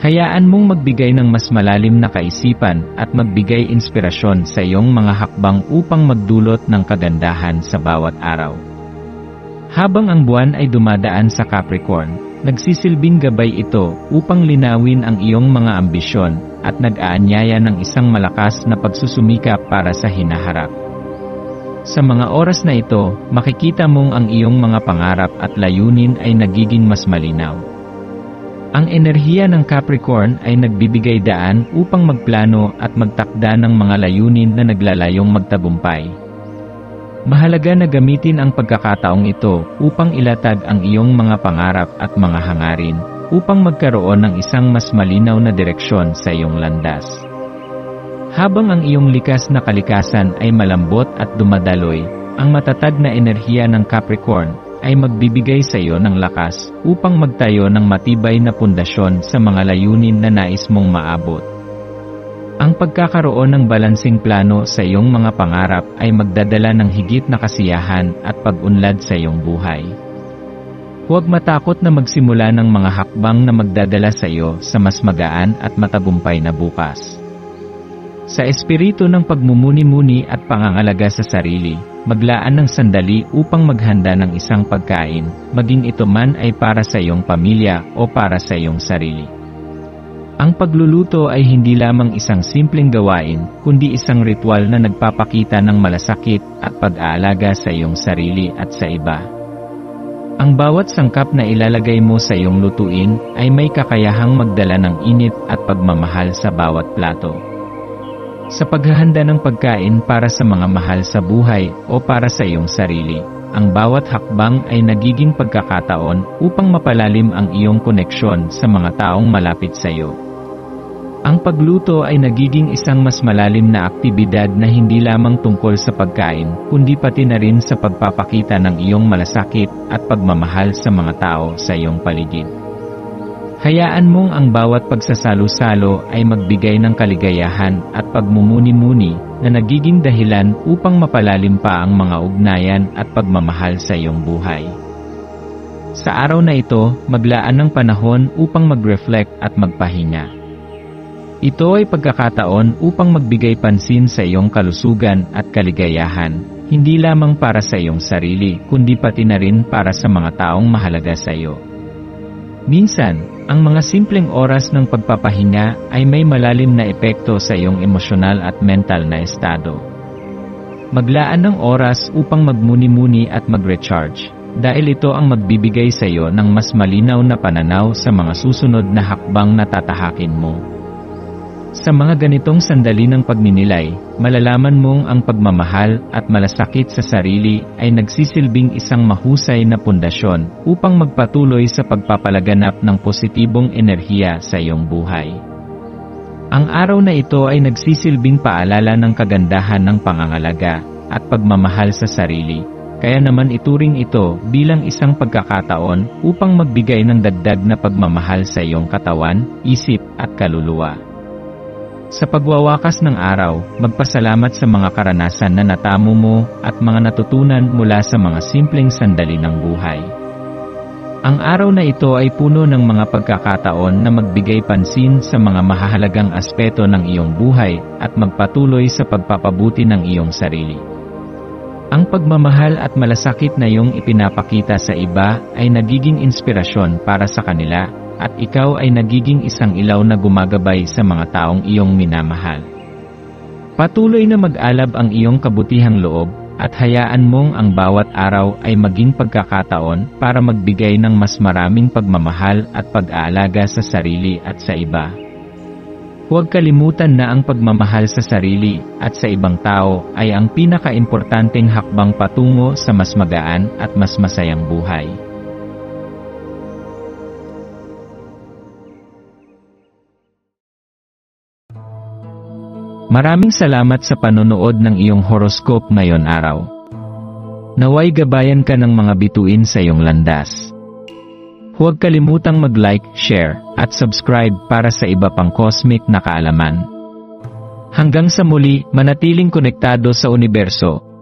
A: Hayaan mong magbigay ng mas malalim na kaisipan at magbigay inspirasyon sa iyong mga hakbang upang magdulot ng kagandahan sa bawat araw. Habang ang buwan ay dumadaan sa Capricorn, nagsisilbing gabay ito upang linawin ang iyong mga ambisyon at nag-aanyaya ng isang malakas na pagsusumikap para sa hinaharap. Sa mga oras na ito, makikita mong ang iyong mga pangarap at layunin ay nagiging mas malinaw. Ang enerhiya ng Capricorn ay nagbibigay daan upang magplano at magtakda ng mga layunin na naglalayong magtagumpay. Mahalaga na gamitin ang pagkakataong ito upang ilatag ang iyong mga pangarap at mga hangarin, upang magkaroon ng isang mas malinaw na direksyon sa iyong landas. Habang ang iyong likas na kalikasan ay malambot at dumadaloy, ang matatag na enerhiya ng Capricorn ay magbibigay sa iyo ng lakas upang magtayo ng matibay na pundasyon sa mga layunin na nais mong maabot. Ang pagkakaroon ng balansing plano sa iyong mga pangarap ay magdadala ng higit na kasiyahan at pag-unlad sa iyong buhay. Huwag matakot na magsimula ng mga hakbang na magdadala sa iyo sa mas magaan at matagumpay na bukas. Sa espiritu ng pagmumuni-muni at pangangalaga sa sarili, maglaan ng sandali upang maghanda ng isang pagkain, maging ito man ay para sa iyong pamilya o para sa iyong sarili. Ang pagluluto ay hindi lamang isang simpleng gawain, kundi isang ritual na nagpapakita ng malasakit at pag-aalaga sa iyong sarili at sa iba. Ang bawat sangkap na ilalagay mo sa iyong lutuin ay may kakayahang magdala ng init at pagmamahal sa bawat plato. Sa paghahanda ng pagkain para sa mga mahal sa buhay o para sa iyong sarili, ang bawat hakbang ay nagiging pagkakataon upang mapalalim ang iyong koneksyon sa mga taong malapit sa iyo. Ang pagluto ay nagiging isang mas malalim na aktibidad na hindi lamang tungkol sa pagkain, kundi pati na rin sa pagpapakita ng iyong malasakit at pagmamahal sa mga tao sa iyong paligid. Hayaan mong ang bawat pagsasalo-salo ay magbigay ng kaligayahan at pagmumuni-muni na nagiging dahilan upang mapalalim pa ang mga ugnayan at pagmamahal sa iyong buhay. Sa araw na ito, maglaan ng panahon upang mag-reflect at magpahinga. Ito ay pagkakataon upang magbigay pansin sa iyong kalusugan at kaligayahan, hindi lamang para sa iyong sarili kundi pati na rin para sa mga taong mahalaga sa iyo. Minsan, ang mga simpleng oras ng pagpapahinga ay may malalim na epekto sa iyong emosyonal at mental na estado. Maglaan ng oras upang magmuni-muni at mag-recharge, dahil ito ang magbibigay sa iyo ng mas malinaw na pananaw sa mga susunod na hakbang na tatahakin mo. Sa mga ganitong sandali ng pagninilay, malalaman mong ang pagmamahal at malasakit sa sarili ay nagsisilbing isang mahusay na pundasyon upang magpatuloy sa pagpapalaganap ng positibong enerhiya sa iyong buhay. Ang araw na ito ay nagsisilbing paalala ng kagandahan ng pangangalaga at pagmamahal sa sarili, kaya naman ituring ito bilang isang pagkakataon upang magbigay ng dagdag na pagmamahal sa iyong katawan, isip at kaluluwa. Sa pagwawakas ng araw, magpasalamat sa mga karanasan na natamo mo at mga natutunan mula sa mga simpleng sandali ng buhay. Ang araw na ito ay puno ng mga pagkakataon na magbigay pansin sa mga mahahalagang aspeto ng iyong buhay at magpatuloy sa pagpapabuti ng iyong sarili. Ang pagmamahal at malasakit na iyong ipinapakita sa iba ay nagiging inspirasyon para sa kanila, at ikaw ay nagiging isang ilaw na gumagabay sa mga taong iyong minamahal. Patuloy na mag-alab ang iyong kabutihang loob, at hayaan mong ang bawat araw ay maging pagkakataon para magbigay ng mas maraming pagmamahal at pag-aalaga sa sarili at sa iba. Huwag kalimutan na ang pagmamahal sa sarili at sa ibang tao ay ang pinaka-importanteng hakbang patungo sa mas magaan at mas masayang buhay. Maraming salamat sa panonood ng iyong horoscope ngayon araw. Naway gabayan ka ng mga bituin sa iyong landas. Huwag kalimutang mag-like, share, at subscribe para sa iba pang cosmic na kaalaman. Hanggang sa muli, manatiling konektado sa universo.